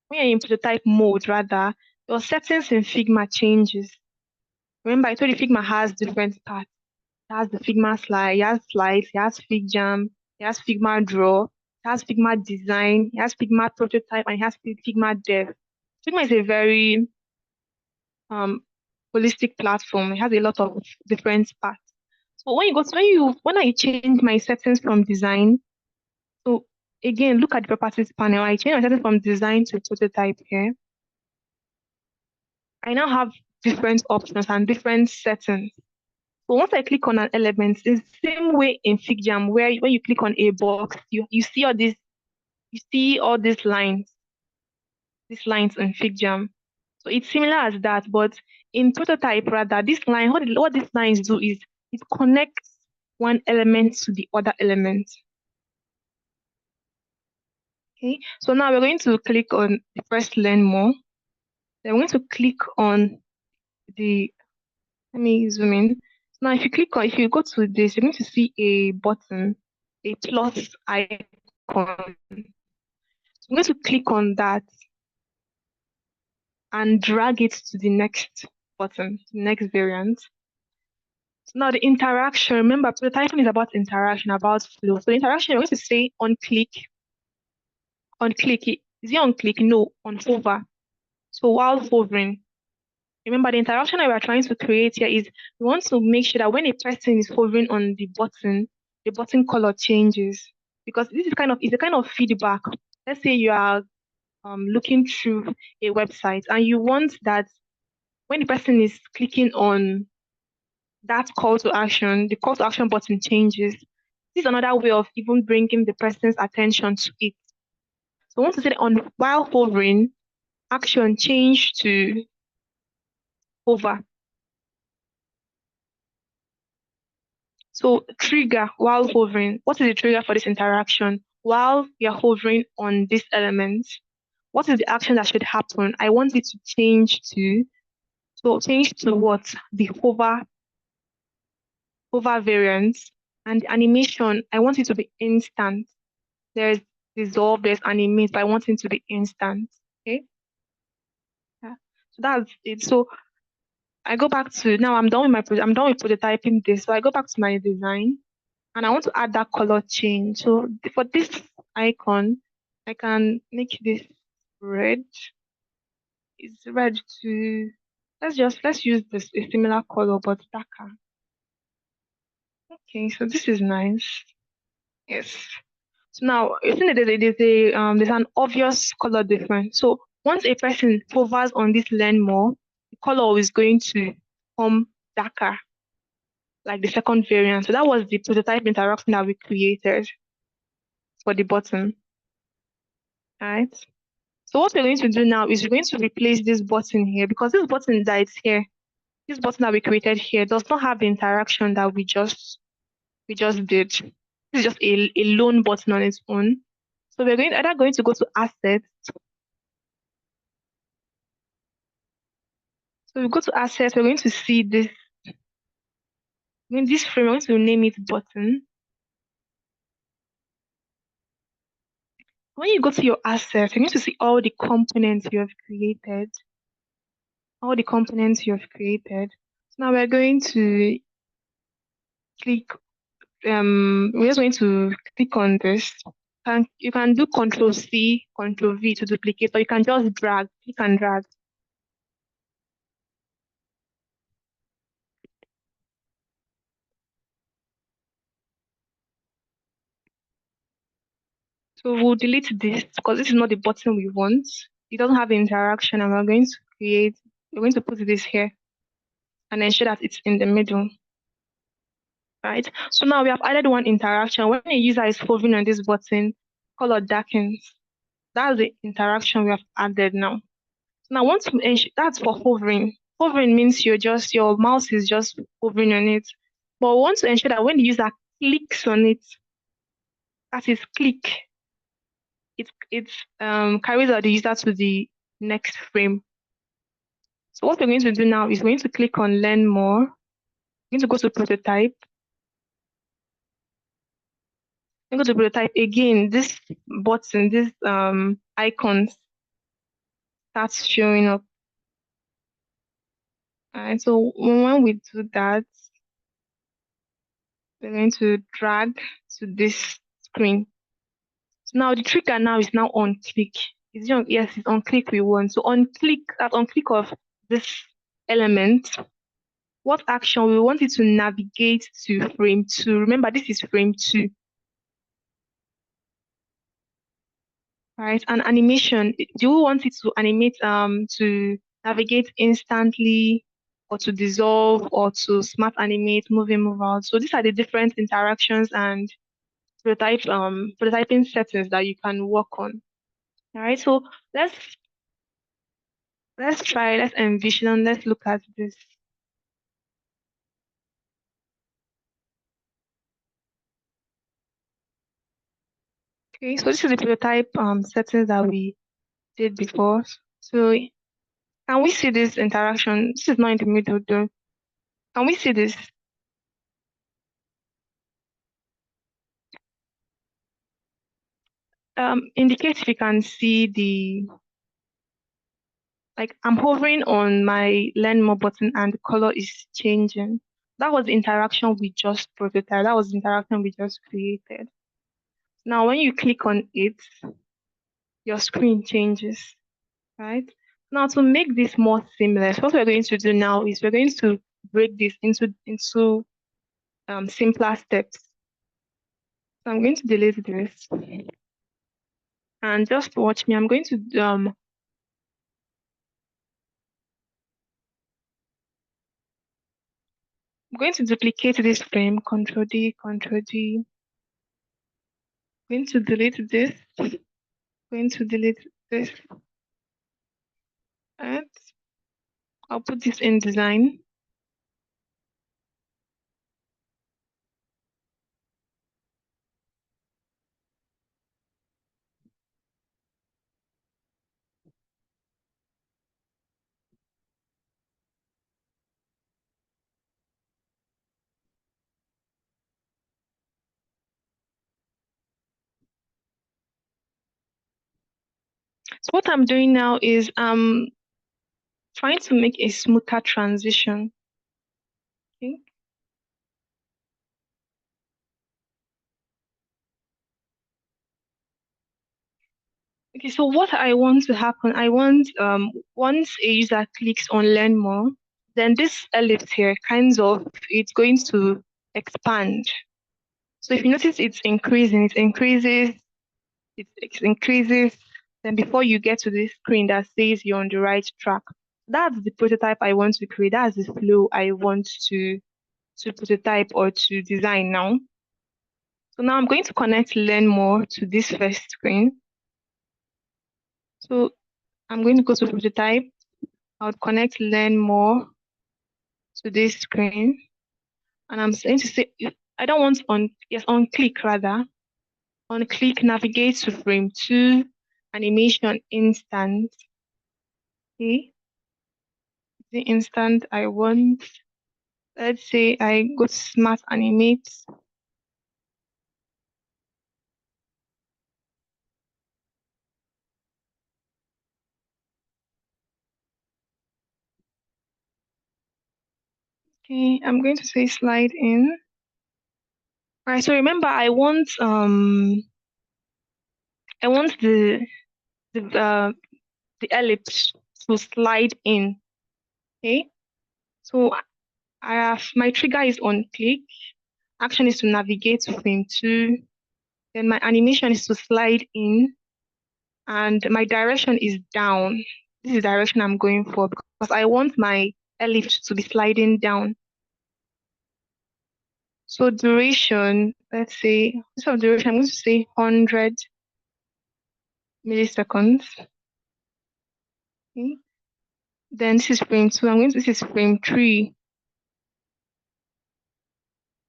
when you're in prototype mode, rather, your settings in Figma changes. Remember, I told you Figma has different parts. It has the Figma slide, it has slides, it has FigJam, it has Figma Draw, it has Figma Design, it has Figma Prototype, and it has Figma Dev. Figma is a very um holistic platform. It has a lot of different parts. So when I change my settings from design, so again, look at the properties panel. I change my settings from design to prototype here. I now have different options and different settings. So once I click on an element, it's the same way in FigJam where when you click on a box, you see all these lines in FigJam. So it's similar as that, but in prototype rather, what these lines do is it connects one element to the other element. Okay, so now we're going to click on the first learn more. Then we're going to click on the let me zoom in. Now if you go to this, you're going to see a button, a plus icon. So I'm going to click on that and drag it to the next button, the next variant. So now the interaction, remember, prototyping is about interaction, about flow. So the interaction, you're going to say on click. Is it on click? No, on hover. So while hovering, remember the interaction that we're trying to create here is we want to make sure that when a person is hovering on the button color changes. Because it's a kind of feedback. Let's say you are looking through a website and you want that when the person is clicking on that call to action, the call to action button changes. This is another way of even bringing the person's attention to it. So once you say on while hovering, action change to hover. So trigger while hovering. What is the trigger for this interaction? While you're hovering on this element, what is the action that should happen? I want it to change to what? The hover variant. And the animation, I want it to be instant. There's dissolve, there's animate, but I want it to be instant. Okay. Yeah. So that's it. So I go back to now I'm done with I'm done with prototyping this. So I go back to my design and I want to add that color change. So for this icon, I can make this red. It's red to let's use this a similar color but darker. Okay, so this is nice. Yes. So now, you think that there's an obvious color difference. So once a person hovers on this learn more, the color is going to become darker, like the second variant. So that was the prototype interaction that we created for the button. All right. So what we're going to do now is we're going to replace this button here because this button that is here, this button that we created here does not have the interaction that we just did. This is just a lone button on its own. So we're either going to go to assets. So we go to assets, we're going to see this. In this frame, we're going to name it button. When you go to your assets, you're going to see all the components you have created. All the components you have created. So now we're going to click, we're just going to click on this. And you can do Control C, Control V to duplicate, or you can just drag, click and drag. So we'll delete this because this is not the button we want. It doesn't have interaction, and we're going to put this here and ensure that it's in the middle, right? So now we have added one interaction. When a user is hovering on this button, color darkens. That's the interaction we have added now. So now once we ensure, that's for hovering. Hovering means your mouse is just hovering on it. But we want to ensure that when the user clicks on it, that is click, it carries out the user to the next frame. So what we're going to do now is we're going to click on learn more. We're going to go to prototype. Go to prototype again. This button, this icon starts showing up. And so when we do that, we're going to drag to this screen. So now the trigger now is now on click. Yes, it's on click we want. So on click, that on click of this element, what action we want it to navigate to frame 2. Remember, this is frame 2. Right? And animation, do you want it to animate to navigate instantly, or to dissolve, or to smart animate, move in, move out? So these are the different interactions and prototyping settings that you can work on. All right, so let's let's envision, let's look at this. Okay, so this is the prototype settings that we did before. So can we see this interaction? This is not in the middle though. Can we see this? Indicate if you can see the, like, I'm hovering on my learn more button and the color is changing. That was the interaction we just prototyped. That was the interaction we just created. Now, when you click on it, your screen changes, right? Now, to make this more seamless, what we're going to do now is we're going to break this into simpler steps. So I'm going to delete this and just watch me. I'm going to duplicate this frame, Control D, Control D. Going to delete this. Going to delete this. And I'll put this in design. So what I'm doing now is trying to make a smoother transition. Okay. Okay, so what I want to happen, I want once a user clicks on learn more, then this ellipse here kinds of it's going to expand. So if you notice it's increasing, it increases, then before you get to this screen that says you're on the right track. That's the prototype I want to create. That's the flow I want to prototype or to design now. So now I'm going to connect learn more to this first screen. So I'm going to go to prototype. I would connect learn more to this screen. And I'm going to say, I don't want on click rather. On click, navigate to frame 2, animation instant. Okay. The instant I want, let's say I go to smart animate. Okay, I'm going to say slide in. All right, so remember I want the the ellipse to slide in. Okay. So I have my trigger is on click. Action is to navigate to frame 2. Then my animation is to slide in, and my direction is down. This is the direction I'm going for because I want my ellipse to be sliding down. So duration, let's say, instead of duration, I'm going to say 100 milliseconds. Okay. Then this is frame 2. This is frame 3.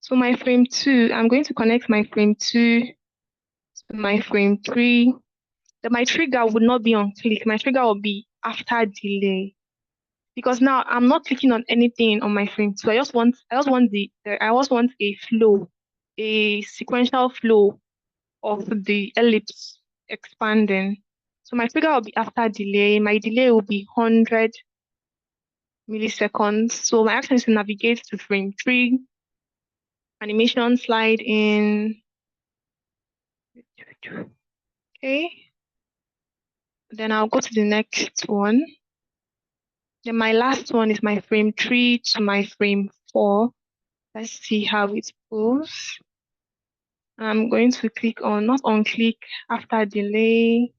So my frame 2, I'm going to connect my frame 2 to my frame 3. Then my trigger would not be on click. My trigger will be after delay. Because now I'm not clicking on anything on my frame 2. I just want a flow, a sequential flow of the ellipse expanding. So my trigger will be after delay. My delay will be 100 milliseconds. So my action is to navigate to frame 3, animation slide in. Okay. Then I'll go to the next one. Then my last one is my frame 3 to my frame 4. Let's see how it goes. I'm going to click on, not on click, after delay,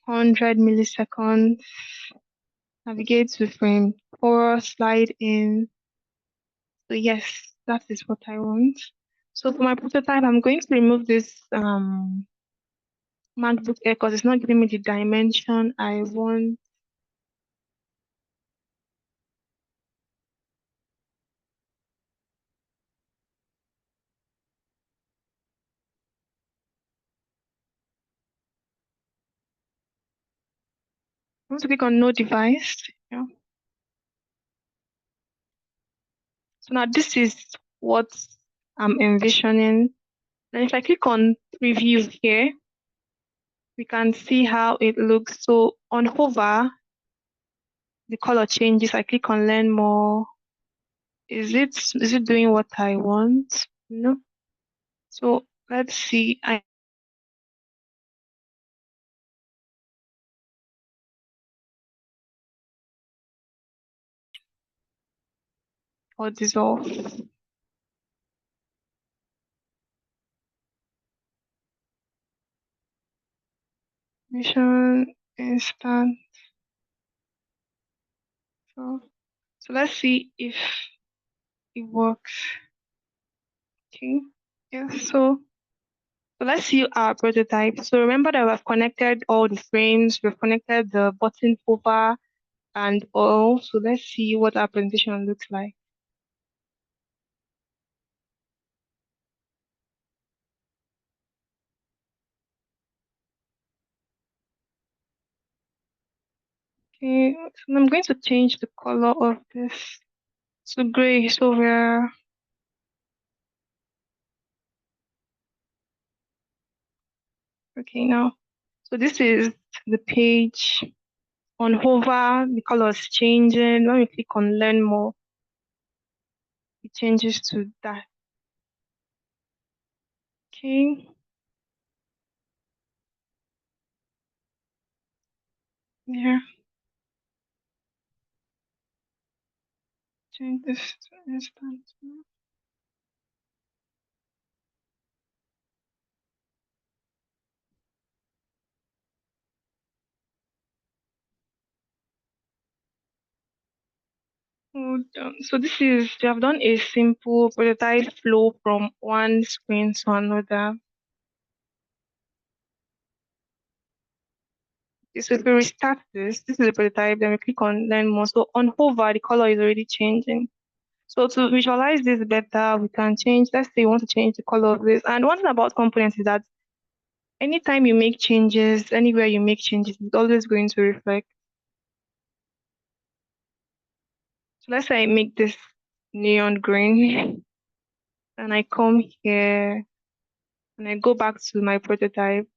100 milliseconds, navigate to frame 4, slide in. So yes, that is what I want. So for my prototype, I'm going to remove this MacBook Air because it's not giving me the dimension I want. I want to click on no device. Yeah. So now this is what I'm envisioning. And if I click on preview here, we can see how it looks. So on hover, the color changes. I click on learn more. Is it doing what I want? No. So let's see. I or dissolve. Mission instant. So let's see if it works. Okay. Yeah. So let's see our prototype. So remember that we've connected all the frames, we've connected the button hover and all. So let's see what our presentation looks like. Okay, so I'm going to change the color of this to gray. So we're okay now. So this is the page. On hover, the color is changing. When we click on learn more, it changes to that. Okay. Yeah. Change this to instant. Hold on. So this is, we have done a simple prototype flow from one screen to another. So if we restart this is a prototype, then we click on learn more. So on hover, the color is already changing. So to visualize this better, we can change, let's say you want to change the color of this. And one thing about components is that anytime you make changes, anywhere you make changes, it's always going to reflect. So let's say I make this neon green and I come here and I go back to my prototype.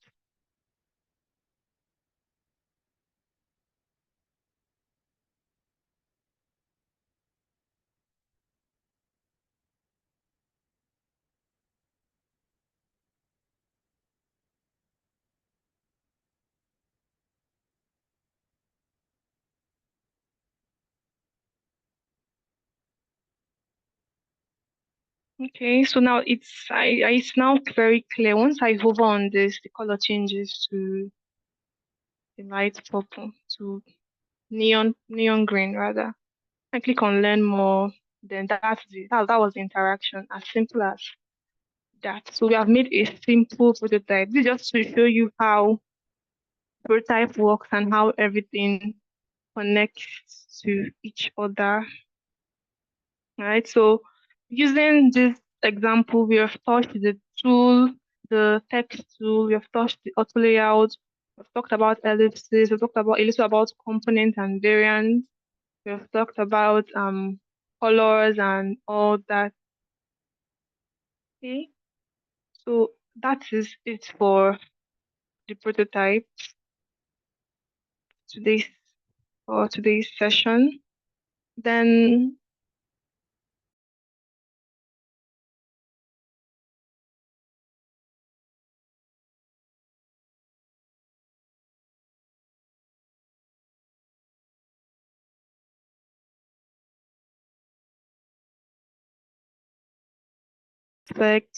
Okay, so now it's now very clear. Once I hover on this, the color changes to the light purple to neon green rather. I click on learn more, then that was the interaction, as simple as that. So we have made a simple prototype. This is just to show you how prototype works and how everything connects to each other. Right? So using this example, we have touched the tool, the text tool, we have touched the auto layout, we've talked about ellipses, we've talked about a little about components and variants, we've talked about colors and all that. Okay, so that is it for the prototype today's for today's session. Then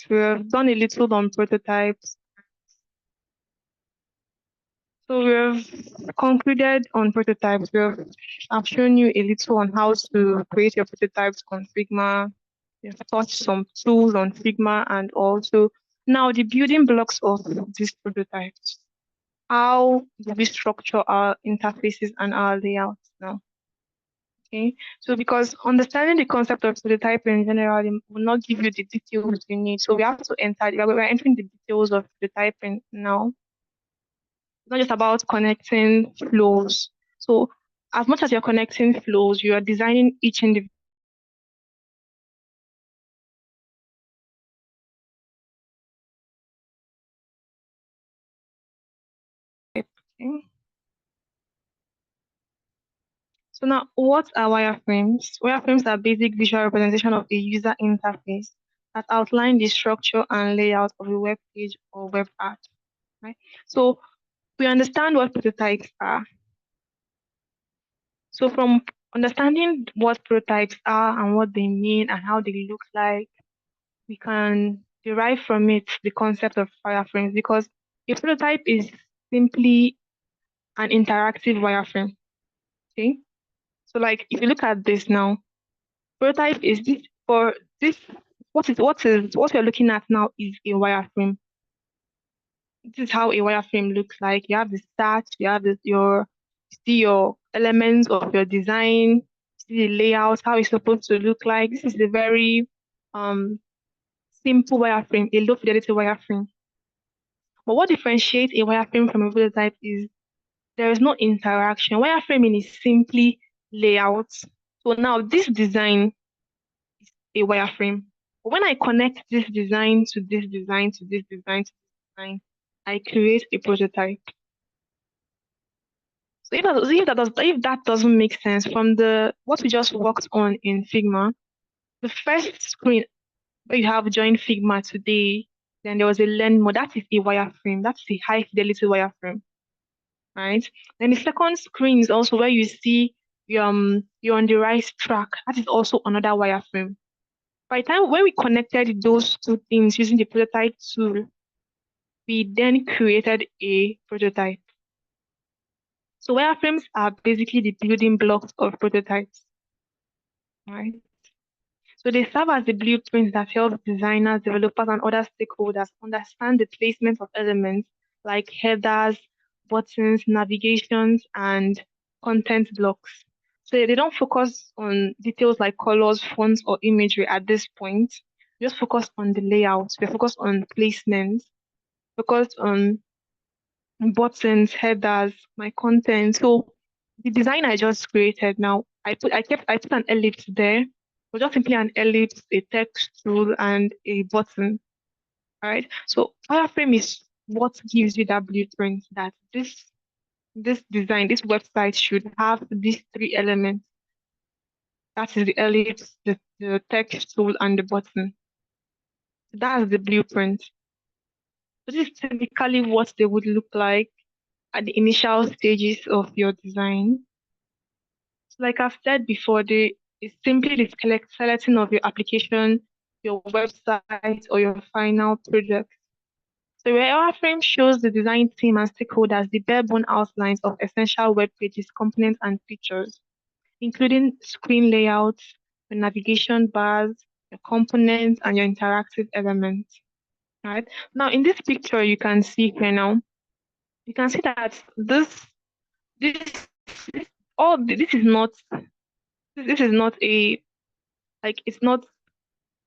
we have done a little on prototypes. So we have concluded on prototypes. I've shown you a little on how to create your prototypes on Figma. We've touched some tools on Figma and also now the building blocks of these prototypes. How do we structure our interfaces and our layouts now? Okay, so because understanding the concept of prototyping in general will not give you the details you need. So we have to we're entering the details of prototyping now. It's not just about connecting flows. So as much as you're connecting flows, you are designing each individual. Okay. So now, what are wireframes? Wireframes are basic visual representation of a user interface that outline the structure and layout of a web page or web app. Right. So we understand what prototypes are. So from understanding what prototypes are and what they mean and how they look like, we can derive from it the concept of wireframes because a prototype is simply an interactive wireframe. Okay. So like if you look at this now, prototype is this for this what you're looking at now is a wireframe. This is how a wireframe looks like. You have the start, you have you see your elements of your design, you see the layout, how it's supposed to look like. This is a very um simple wireframe, a low fidelity wireframe. But what differentiates a wireframe from a prototype is there is no interaction. Wireframing is simply layout. So now this design a wireframe. But when I connect this design to this design to this design to this design, I create a prototype. So if that doesn't make sense from the what we just worked on in Figma, the first screen where you have joined Figma today, then there was a learn mode. That is a wireframe. That's a high fidelity wireframe, right? Then the second screen is also where you see you're on the right track. That is also another wireframe. By the time when we connected those two things using the prototype tool, we then created a prototype. So wireframes are basically the building blocks of prototypes, right? So they serve as the blueprints that help designers, developers, and other stakeholders understand the placement of elements like headers, buttons, navigations, and content blocks. So they don't focus on details like colors, fonts, or imagery at this point. Just focus on the layout. They focus on placement, focus on buttons, headers, my content. So the design I just created now, I put an ellipse there. So just simply an ellipse, a text tool, and a button. All right. So wireframe is what gives you that blueprint that this design, this website should have these three elements. That is the ellipse, the text tool, and the button. That's the blueprint. So this is typically what they would look like at the initial stages of your design. So like I've said before, it's simply the selecting of your application your website, or your final project. So your wireframe shows the design team and stakeholders the bare-bone outlines of essential web pages, components, and features, including screen layouts, the navigation bars, your components, and your interactive elements. Right? Now, in this picture, you can see here now, you can see that this, this is not, this is not a, like, it's not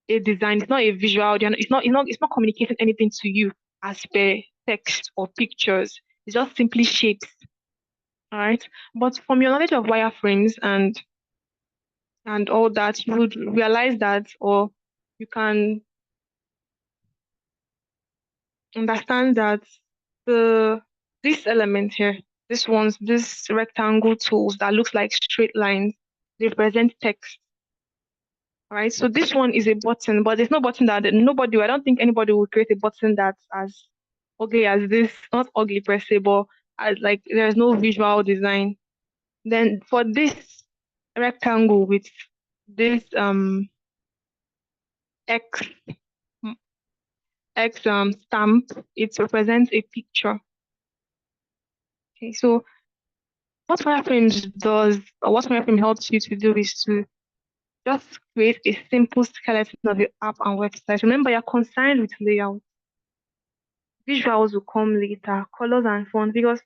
a design, it's not a visual, it's not communicating anything to you as per text or pictures. It's just simply shapes. All right. But from your knowledge of wireframes and all that, you would realize that, or you can understand that the this element here, this rectangle tools that looks like straight lines, they represent text. All right. So this one is a button, but there's no button that nobody, I don't think anybody will create a button that's as ugly as this, not ugly per se, but as like there's no visual design. Then for this rectangle with this X X stamp, it represents a picture. Okay, so what wireframes does, or what wireframe helps you to do is to just create a simple skeleton of your app and website. Remember, you're concerned with layout. Visuals will come later, colors and fonts, because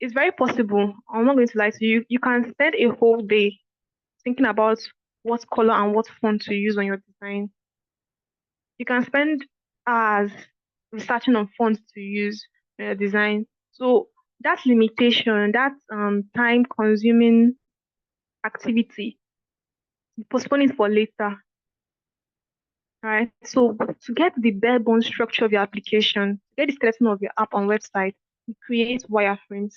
it's very possible. I'm not going to lie to you. You can spend a whole day thinking about what color and what font to use on your design. You can spend hours researching on fonts to use in your design. So that limitation, that time consuming activity, you postpone it for later. Right. So to get the bare bone structure of your application, to get the skeleton of your app on website, you create wireframes,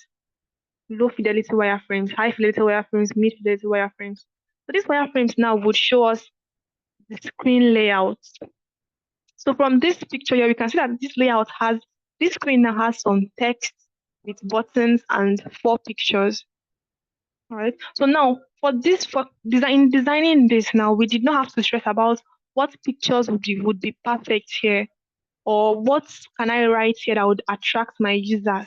low fidelity wireframes, high fidelity wireframes, mid fidelity wireframes. So these wireframes now would show us the screen layout. So from this picture here, we can see that this screen now has some text with buttons and 4 pictures. All right. So now for designing this now, we did not have to stress about what pictures would be perfect here, or what can I write here that would attract my users.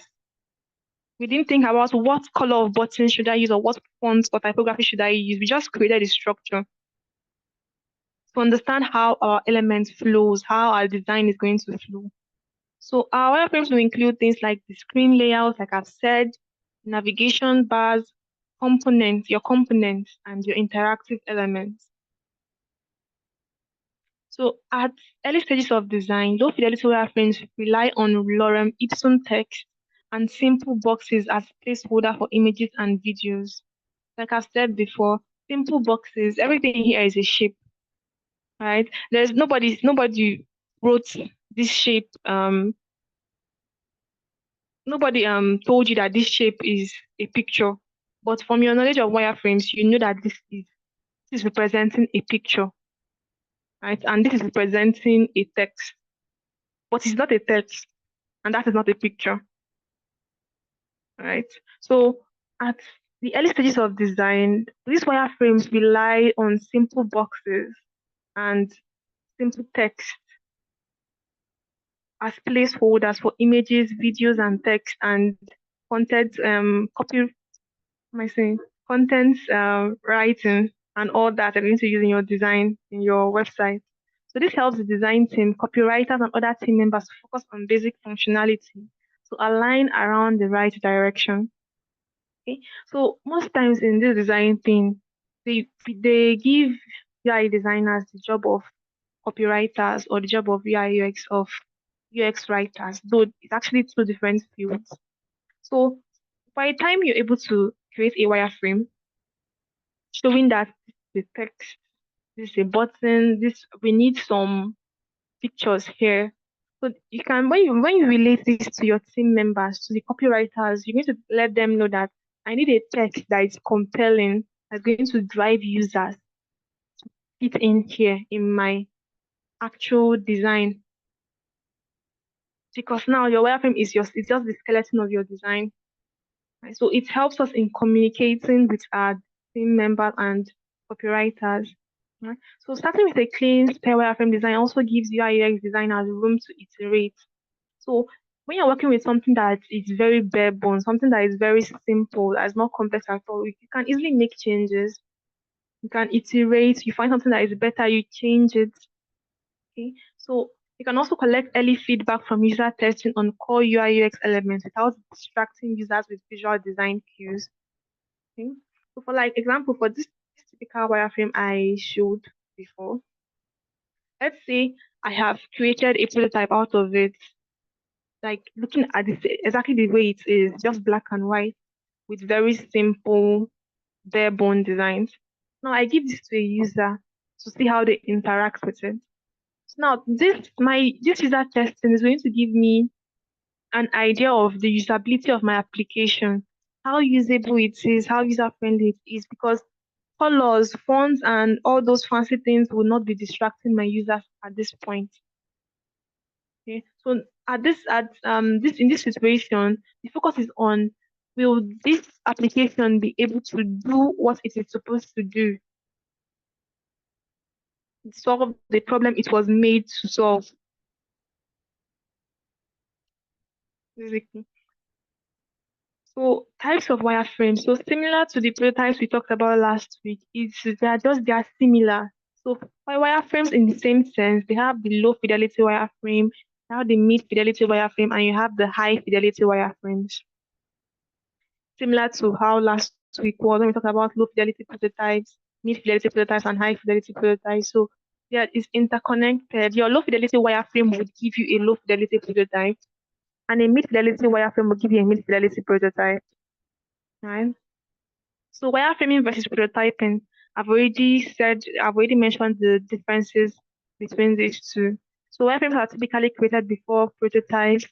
We didn't think about what color of button should I use, or what font or typography should I use. We just created a structure to understand how our element flows, how our design is going to flow. So our wireframes will include things like the screen layout, like I've said, navigation bars, your components, and your interactive elements. So at early stages of design, low fidelity wireframes rely on lorem ipsum text and simple boxes as placeholder for images and videos. Like I've said before, simple boxes, everything here is a shape, right? There's nobody wrote this shape, nobody told you that this shape is a picture. But from your knowledge of wireframes, you know that this is representing a picture, right? And this is representing a text. But it's not a text, and that is not a picture, right? So at the early stages of design, these wireframes rely on simple boxes and simple text as placeholders for images, videos, and text, and content copy am I saying content writing and all that you're going to use in your design in your website. So this helps the design team, copywriters, and other team members to focus on basic functionality to align around the right direction. Okay. So most times in this design thing, they give UI designers the job of copywriters or the job of UI UX of UX writers, though it's actually two different fields. So by the time you're able to create a wireframe showing that the text, this is a button, this we need some pictures here. So you can when you relate this to your team members, to the copywriters, you need to let them know that I need a text that is compelling, that's going to drive users fit in here in my actual design. Because now your wireframe it's just the skeleton of your design. Right? So it helps us in communicating with our team members and copywriters. Right? So starting with a clean spare wireframe design also gives UI UX designers room to iterate. So when you're working with something that is very bare bones, something that is very simple, that is not complex at all, you can easily make changes. You can iterate. You find something that is better, you change it. Okay. So you can also collect early feedback from user testing on core UI UX elements without distracting users with visual design cues. Okay. So for like example, for this typical wireframe I showed before, let's say I have created a prototype out of it, like looking at this exactly the way it is, just black and white with very simple bare bone designs. Now I give this to a user to see how they interact with it. So now this user testing is going to give me an idea of the usability of my application, how usable it is, how user friendly it is, because colors, fonts, and all those fancy things will not be distracting my users at this point. Okay. So at this in this situation, the focus is on, will this application be able to do what it is supposed to do, solve the problem it was made to solve, basically. So types of wireframes. So similar to the prototypes we talked about last week, they are similar. So for wireframes in the same sense, they have the low fidelity wireframe, they have the mid fidelity wireframe, and you have the high fidelity wireframes. Similar to how last week was when we talked about low fidelity prototypes, mid fidelity prototypes, and high fidelity prototypes. So there is interconnected. Your low fidelity wireframe would give you a low fidelity prototype, and a mid fidelity wireframe will give you a mid fidelity prototype. Right? So wireframing versus prototyping, I've already mentioned the differences between these two. So wireframes are typically created before prototypes.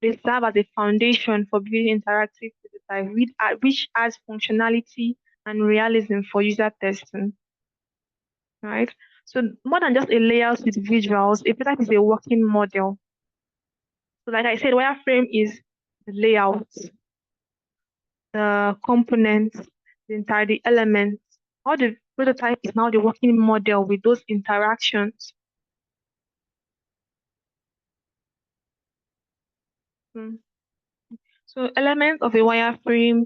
They serve as a foundation for building interactive prototypes, which adds functionality and realism for user testing, right? So more than just a layout with visuals, a prototype is a working model. So like I said, wireframe is the layout, the components, the elements. How the prototype is now the working model with those interactions. Mm. So elements of a wireframe,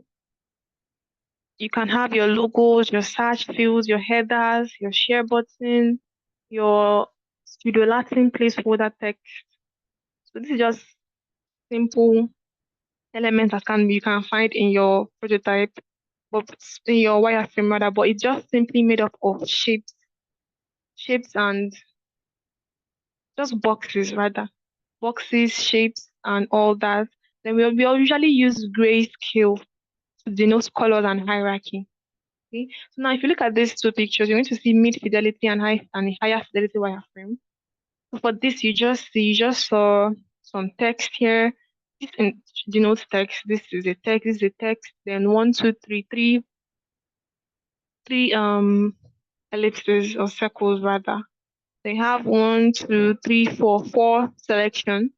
you can have your logos, your search fields, your headers, your share button, your studio Latin placeholder text. So this is just simple elements that you can find in your prototype, but in your wireframe rather, but it's just simply made up of shapes and just boxes rather, boxes, shapes, and all that. Then we usually use grayscale to denote colors and hierarchy. Okay. So now if you look at these two pictures, you're going to see mid fidelity and higher fidelity wireframe. So for this, you just saw some text here. Denotes text. This is a text. This is a text. Then one, two, three ellipses or circles rather. They have one, two, three, four selection.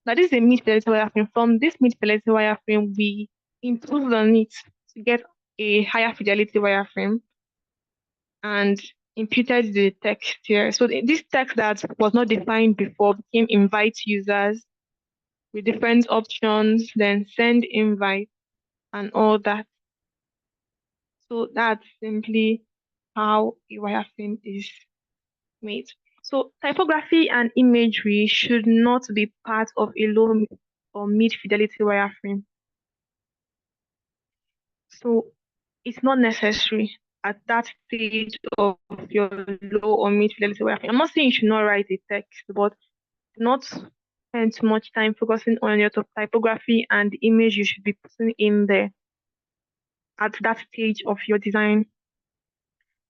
Now this is a mid fidelity wireframe. From this mid fidelity wireframe, we improved on it to get a higher fidelity wireframe and imputed the text here. So this text that was not defined before became invite users with different options, then send invite and all that. So that's simply how a wireframe is made. So typography and imagery should not be part of a low or mid fidelity wireframe. So it's not necessary at that stage of your low or mid fidelity wireframe. I'm not saying you should not write a text, but not spend too much time focusing on your typography and the image you should be putting in there at that stage of your design.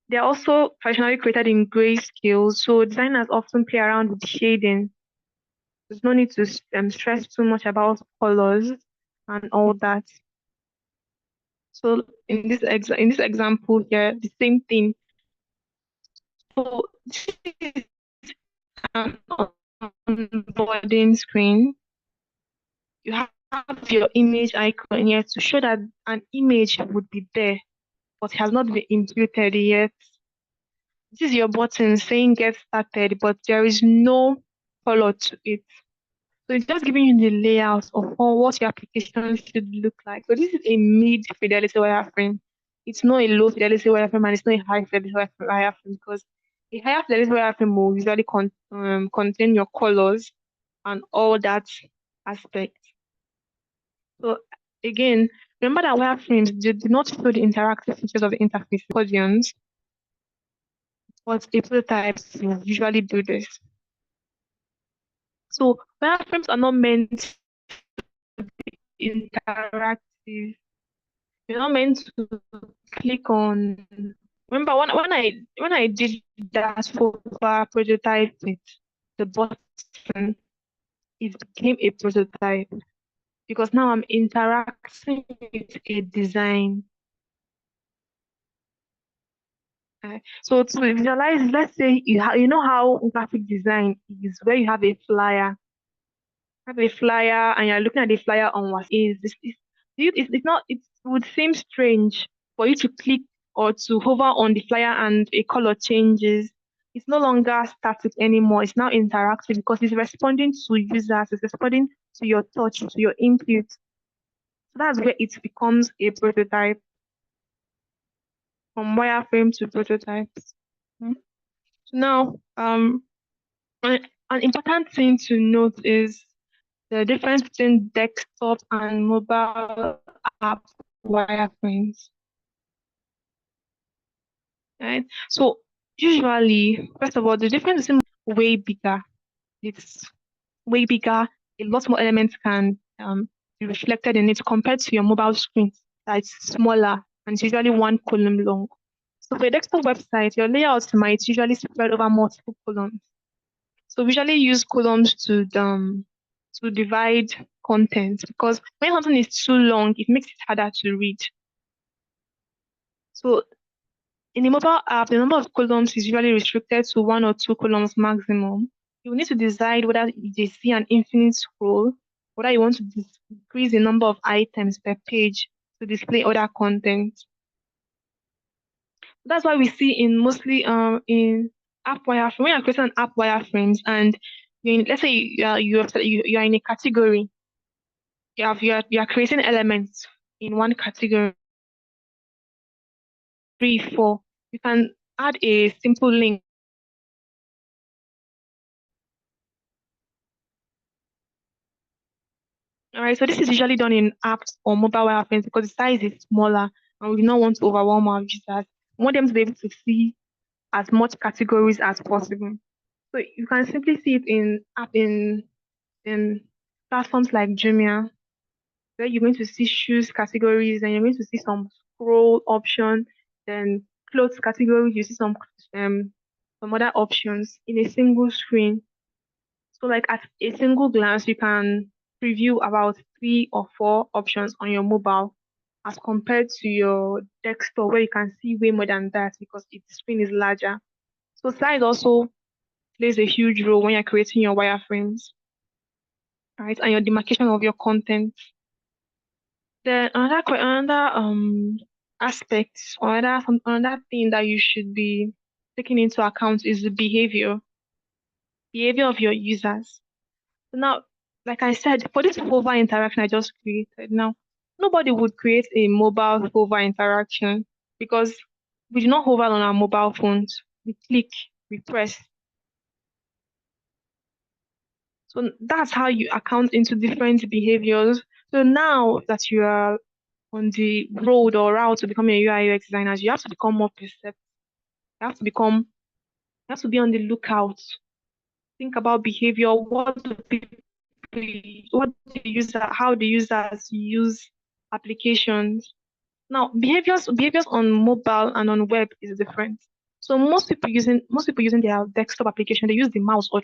They're also traditionally created in grayscale, so designers often play around with shading. There's no need to stress too much about colors and all that. So in this example here, the same thing. So this is an onboarding screen. You have your image icon here to show that an image would be there, but has not been imputed yet. This is your button saying get started, but there is no color to it. So it's just giving you the layout of what your application should look like. So this is a mid fidelity wireframe. It's not a low fidelity wireframe and it's not a high fidelity wireframe because a higher fidelity wireframe will usually contain your colors and all that aspect. So again, remember that wireframes do not show the interactive features of the interface audience, but a prototype will usually do this. So wireframes are not meant to be interactive. You're not meant to click on. Remember when I did that for prototype with the button, it became a prototype because now I'm interacting with a design. So to visualize, let's say you know how graphic design is, where you have a flyer and you're looking at the flyer on what is this is it's not it would seem strange for you to click or to hover on the flyer and a color changes. It's no longer static anymore. It's now interactive because it's responding to users, it's responding to your touch, to your input. So that's where it becomes a prototype, from wireframe to prototypes. Mm. So now an important thing to note is the difference between desktop and mobile app wireframes, right? So usually, first of all, the difference is way bigger. It's way bigger. A lot more elements can be reflected in it compared to your mobile screen that's smaller and it's usually one column long. So for a desktop website, your layouts might usually spread over multiple columns. So we usually use columns to divide content because when something is too long, it makes it harder to read. So in a mobile app, the number of columns is usually restricted to one or two columns maximum. You need to decide whether they see an infinite scroll, whether you want to decrease the number of items per page to display other content. That's why we see in mostly in app wireframe, when you're creating an app wireframes and let's say you are in a category, you are creating elements in one category, 3, 4. You can add a simple link. All right, so this is usually done in apps or mobile wireframes because the size is smaller and we do not want to overwhelm our users. We want them to be able to see as much categories as possible. So you can simply see it in platforms like Jumia, where you're going to see shoes categories and you're going to see some scroll option, then clothes categories, you see some other options in a single screen. So like at a single glance, you can preview about 3 or 4 options on your mobile as compared to your desktop where you can see way more than that because its screen is larger. So size also plays a huge role when you're creating your wireframes, right? And your demarcation of your content. Then another aspect or another thing that you should be taking into account is the behavior of your users. So now, like I said, for this hover interaction I just created, now nobody would create a mobile hover interaction because we do not hover on our mobile phones. We click, we press. So that's how you account into different behaviors. So now that you are on the road or route to become a UI UX designer, you have to become more perceptive. You have to become, you have to be on the lookout. Think about behavior. What the user, how the users use applications. Now, behaviors on mobile and on web is different. So most people using their desktop application, they use the mouse or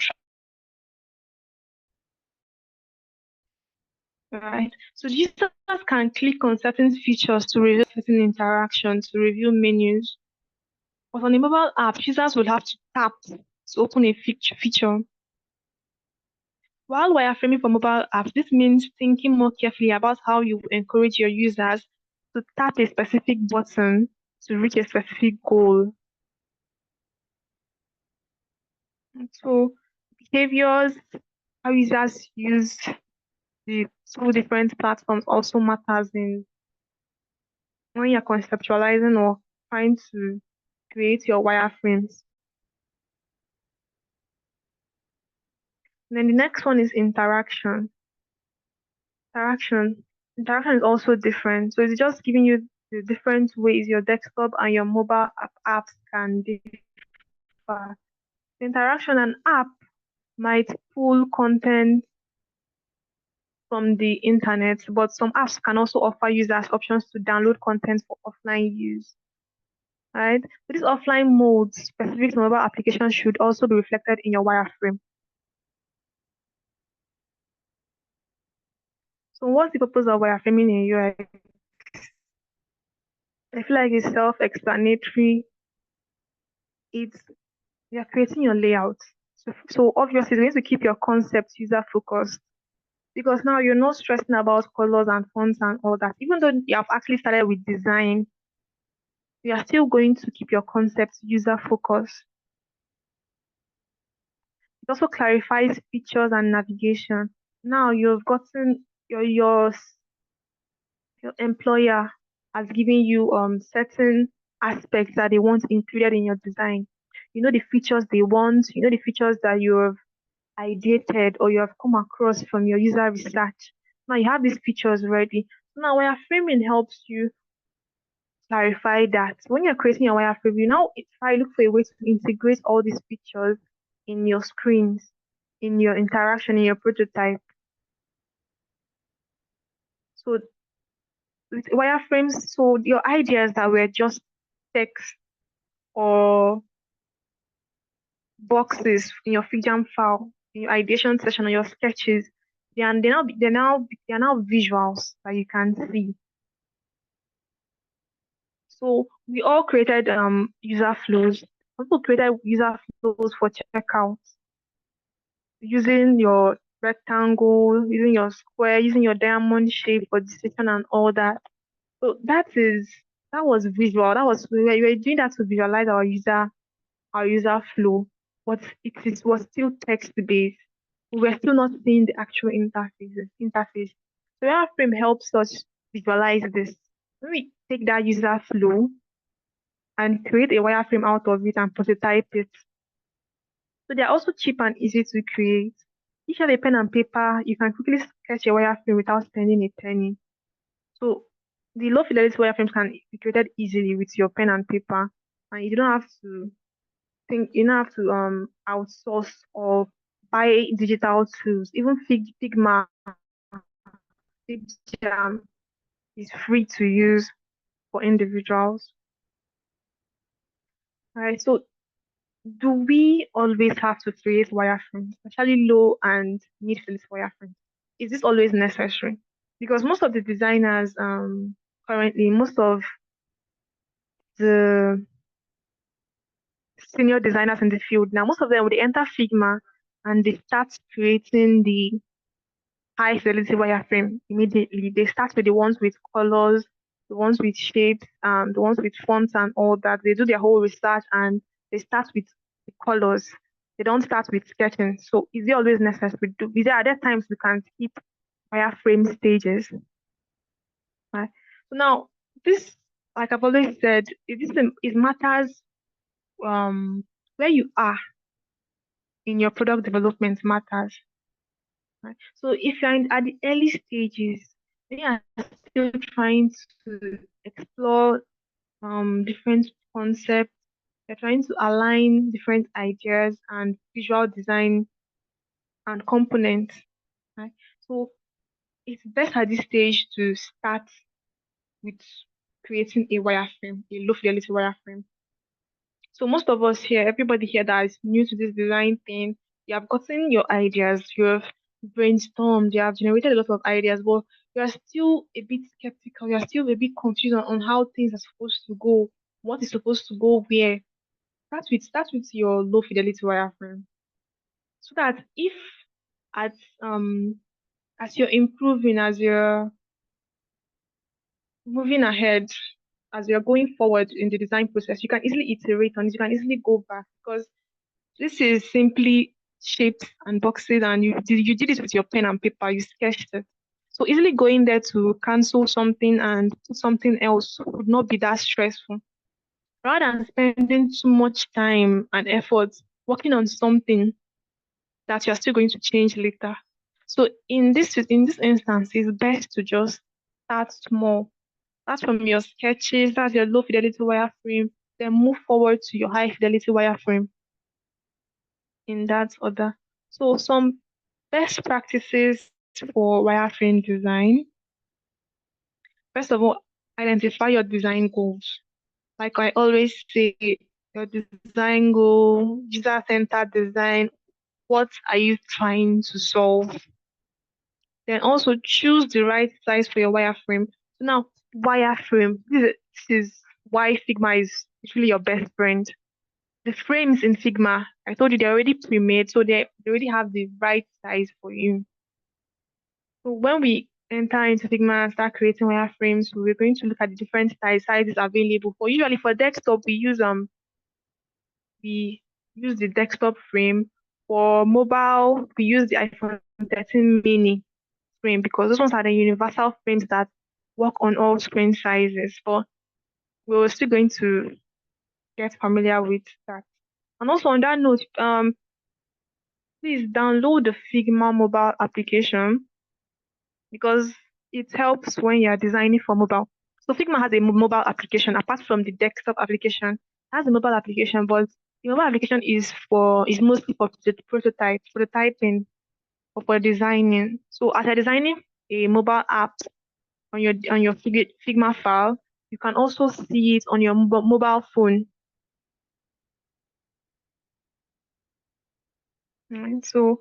right. So the users can click on certain features to reveal certain interactions, to review menus. But on the mobile app, users will have to tap to open a feature. While wireframing for mobile apps, this means thinking more carefully about how you encourage your users to tap a specific button to reach a specific goal. So behaviors, how users use the two different platforms also matters in when you're conceptualizing or trying to create your wireframes. And then the next one is interaction. Interaction. Interaction is also different. So it's just giving you the different ways your desktop and your mobile apps can differ. The interaction, an app might pull content from the internet, but some apps can also offer users options to download content for offline use. Right? So these offline modes specific to mobile applications should also be reflected in your wireframe. So what's the purpose of wireframing in UI? I feel like it's self-explanatory. It's you're creating your layout. So obviously, you need to keep your concept user focused because now you're not stressing about colors and fonts and all that. Even though you have actually started with design, you are still going to keep your concept user focused. It also clarifies features and navigation. Now you've gotten your employer has given you certain aspects that they want included in your design. You know the features they want, you know the features that you have ideated or you have come across from your user research. Now you have these features ready. So now wireframing helps you clarify that. When you're creating your wireframe, you now try look for a way to integrate all these features in your screens, in your interaction, in your prototype. So with wireframes, so your ideas that were just text or boxes in your FigJam file, in your ideation session or your sketches, they're now visuals that you can see. So we all created user flows. People created user flows for checkout using your rectangle, using your square, using your diamond shape for decision and all that. So that was visual. That was we were doing that to visualize our user flow, but was still text based. We were still not seeing the actual interface. So Wireframe helps us visualize this. When we take that user flow and create a wireframe out of it and prototype it. So they're also cheap and easy to create. If you have a pen and paper, you can quickly sketch a wireframe without spending a penny. So the low fidelity wireframes can be created easily with your pen and paper, and you don't have to outsource or buy digital tools. Even Figma, FigJam is free to use for individuals. Right. So do we always have to create wireframes, especially low and mid fidelity wireframes? Is this always necessary? Because most of the designers currently, most of the senior designers in the field now, most of them when they enter Figma and they start creating the high fidelity wireframe immediately. They start with the ones with colors, the ones with shapes, the ones with fonts and all that. They do their whole research and they start with the colors. They don't start with sketching. So is it always necessary? Are there times we can skip wireframe stages? Right. So now this, like I've always said, it matters where you are in your product development matters. Right? So if you're at the early stages, when you are still trying to explore different concepts, you're trying to align different ideas and visual design and components. Right? So it's best at this stage to start with creating a wireframe, a low fidelity wireframe. So most of us here, everybody here that is new to this design thing, you have gotten your ideas, you have brainstormed, you have generated a lot of ideas, but you are still a bit skeptical, you are still a bit confused on how things are supposed to go, what is supposed to go where. Start with your low fidelity wireframe. So that if at as you're improving, as you're moving ahead, as you're going forward in the design process, you can easily iterate on it, you can easily go back because This is simply shapes and boxes, and you did it with your pen and paper. You sketched it. So easily going there to cancel something and put something else would not be that stressful. Rather than spending too much time and effort working on something that you're still going to change later. So in this instance, it's best to just start small. Start from your sketches, that's your low fidelity wireframe, then move forward to your high fidelity wireframe in that order. So some best practices for wireframe design. First of all, identify your design goals. Like I always say, your design goal, user-centered design, what are you trying to solve? Then also choose the right size for your wireframe. So now, wireframe, this is why Figma is really your best friend. The frames in Figma, I told you they're already pre-made, so they already have the right size for you. So when we enter into Figma and start creating wireframes, we're going to look at the different sizes available. For usually for desktop, we use the desktop frame. For mobile, we use the iPhone 13 mini frame because those ones are the universal frames that work on all screen sizes. But we're still going to get familiar with that. And also on that note, please download the Figma mobile application because it helps when you're designing for mobile. So Figma has a mobile application apart from the desktop application. It has a mobile application, but the mobile application is mostly for the prototyping or for designing. So as you're designing a mobile app on your Figma file, you can also see it on your mobile phone. Right? So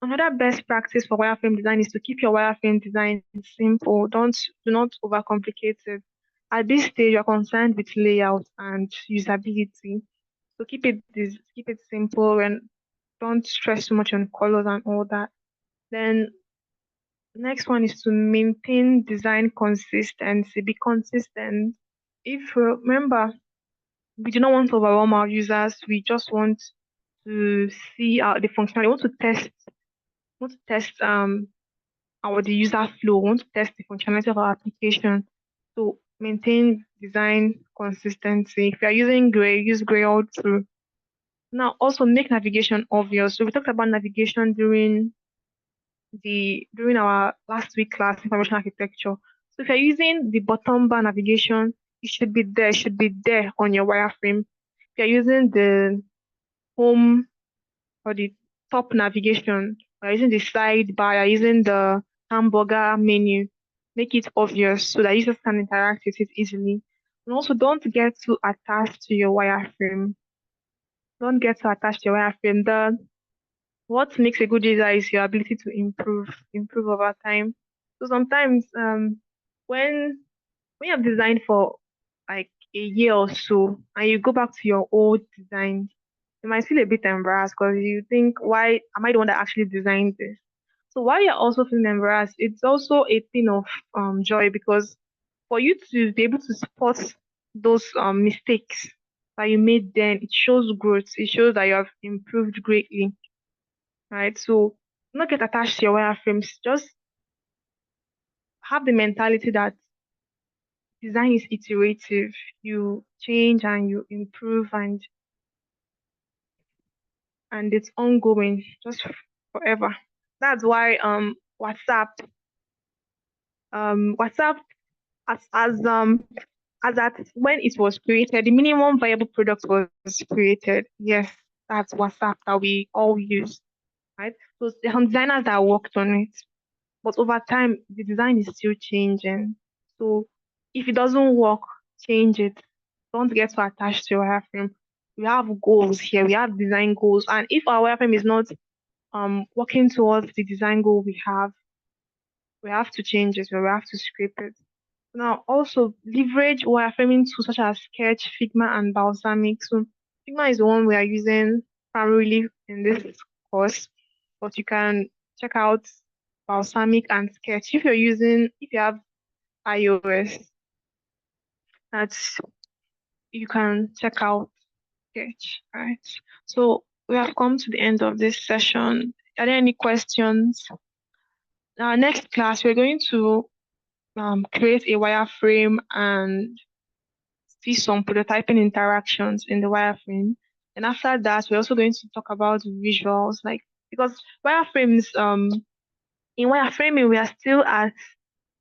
another best practice for wireframe design is to keep your wireframe design simple. Do not overcomplicate it. At this stage, you're concerned with layout and usability. So keep it simple and don't stress too much on colors and all that. Then next one is to maintain design consistency. Be consistent. If remember, we do not want to overwhelm our users. We just want to see the functionality. We want to test our the user flow. We want to test the functionality of our application. So maintain design consistency. If you are using gray, use gray all through. Now also make navigation obvious. So we talked about navigation during our last week class, information architecture. So if you're using the bottom bar navigation, it should be there on your wireframe. If you're using the home or the top navigation, or using the sidebar, or using the hamburger menu, make it obvious so that users can interact with it easily. And also don't get too attached to your wireframe. Don't get too attached to your wireframe. What makes a good user is your ability to improve over time. So sometimes when when you've designed for like a year or so and you go back to your old design, you might feel a bit embarrassed because you think, why am I the one that actually designed this? So while you're also feeling embarrassed, it's also a thing of joy because for you to be able to spot those mistakes that you made then, it shows growth. It shows that you have improved greatly, right? So not get attached to your wireframes. Just have the mentality that design is iterative. You change and you improve and it's ongoing, just forever. That's why WhatsApp as that when it was created, the minimum viable product was created. Yes, that's WhatsApp that we all use, right? So there are some designers that worked on it. But over time, the design is still changing. So if it doesn't work, change it. Don't get so attached to your wireframe. We have goals here. We have design goals, and if our wireframe is not working towards the design goal we have to change it. Or we have to scrape it. Now, also leverage wireframing tools such as Sketch, Figma, and Balsamic. So Figma is the one we are using primarily in this course, but you can check out Balsamic and Sketch if you have iOS. That's you can check out Sketch, right? So we have come to the end of this session. Are there any questions? Our next class, we're going to create a wireframe and see some prototyping interactions in the wireframe. And after that, we're also going to talk about visuals, like because wireframes, in wireframing, we are still at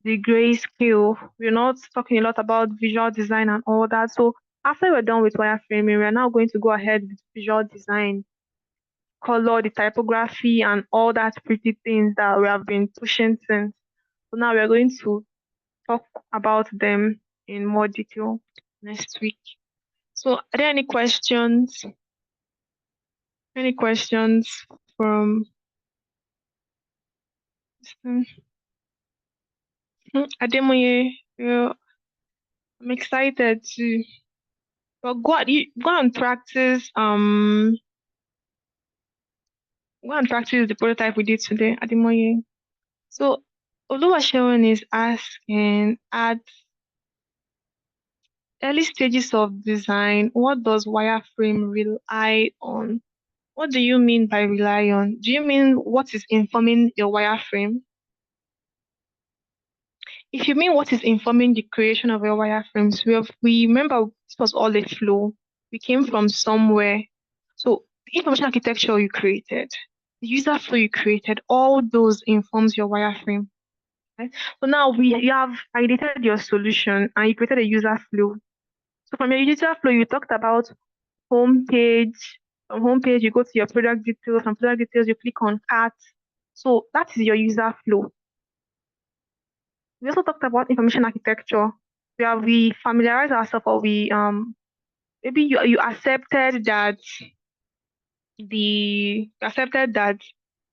the grayscale. We're not talking a lot about visual design and all that. So after we're done with wireframing, we're now going to go ahead with visual design, color, the typography, and all that pretty things that we have been pushing since. So now we're going to talk about them in more detail next week. So are there any questions? Any questions from Ademoye? I'm excited to go and practice go and practice the prototype we did today, Ademoye. So Oluwaseun is asking, at early stages of design, what does wireframe rely on? What do you mean by rely on? Do you mean what is informing your wireframe? If you mean what is informing the creation of your wireframes, we remember this was all a flow. We came from somewhere. So the information architecture you created, the user flow you created, all those informs your wireframe. Right? So now you have validated your solution and you created a user flow. So from your user flow, you talked about homepage. From homepage, you go to your product details. From product details, you click on cart. So that is your user flow. We also talked about information architecture, where we familiarize ourselves, or we maybe you accepted that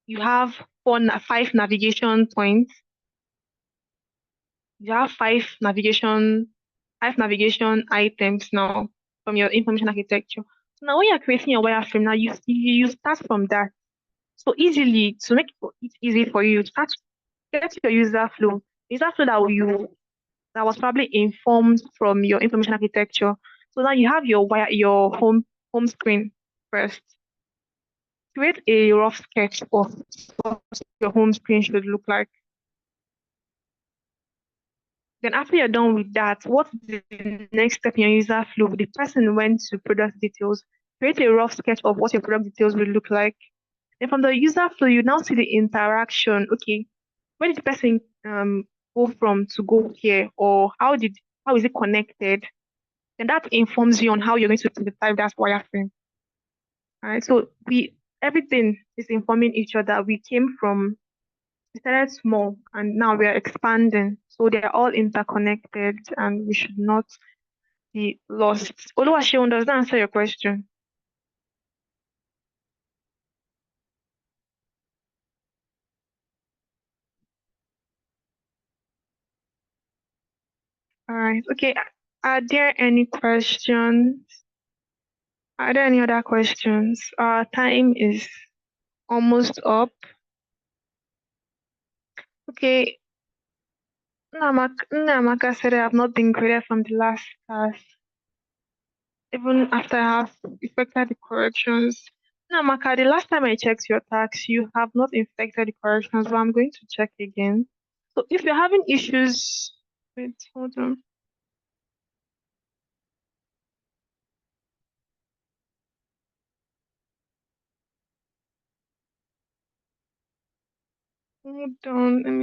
you have five navigation points. You have five navigation items now from your information architecture. So now when you're creating your wireframe, now you start from that. So easily to make it easy for you, get your user flow. User flow that was probably informed from your information architecture. So now you have your home screen first. Create a rough sketch of what your home screen should look like. Then after you're done with that, what's the next step in your user flow? The person went to product details. Create a rough sketch of what your product details will look like. Then from the user flow, you now see the interaction. Okay, where did the person go from to go here, or how is it connected? Then that informs you on how you're going to prototype that wireframe. All right. So everything is informing each other. We started small and now we are expanding. So they are all interconnected and we should not be lost. Oluwaseun, does that answer your question? All right. Okay. Are there any questions? Are there any other questions? Our time is almost up. Okay. Namaka said I have not been graded from the last class, even after I have effected the corrections. Namaka, the last time I checked your tax, you have not effected the corrections, but I'm going to check again. So if you're having issues, wait, hold on. Hold on. Let me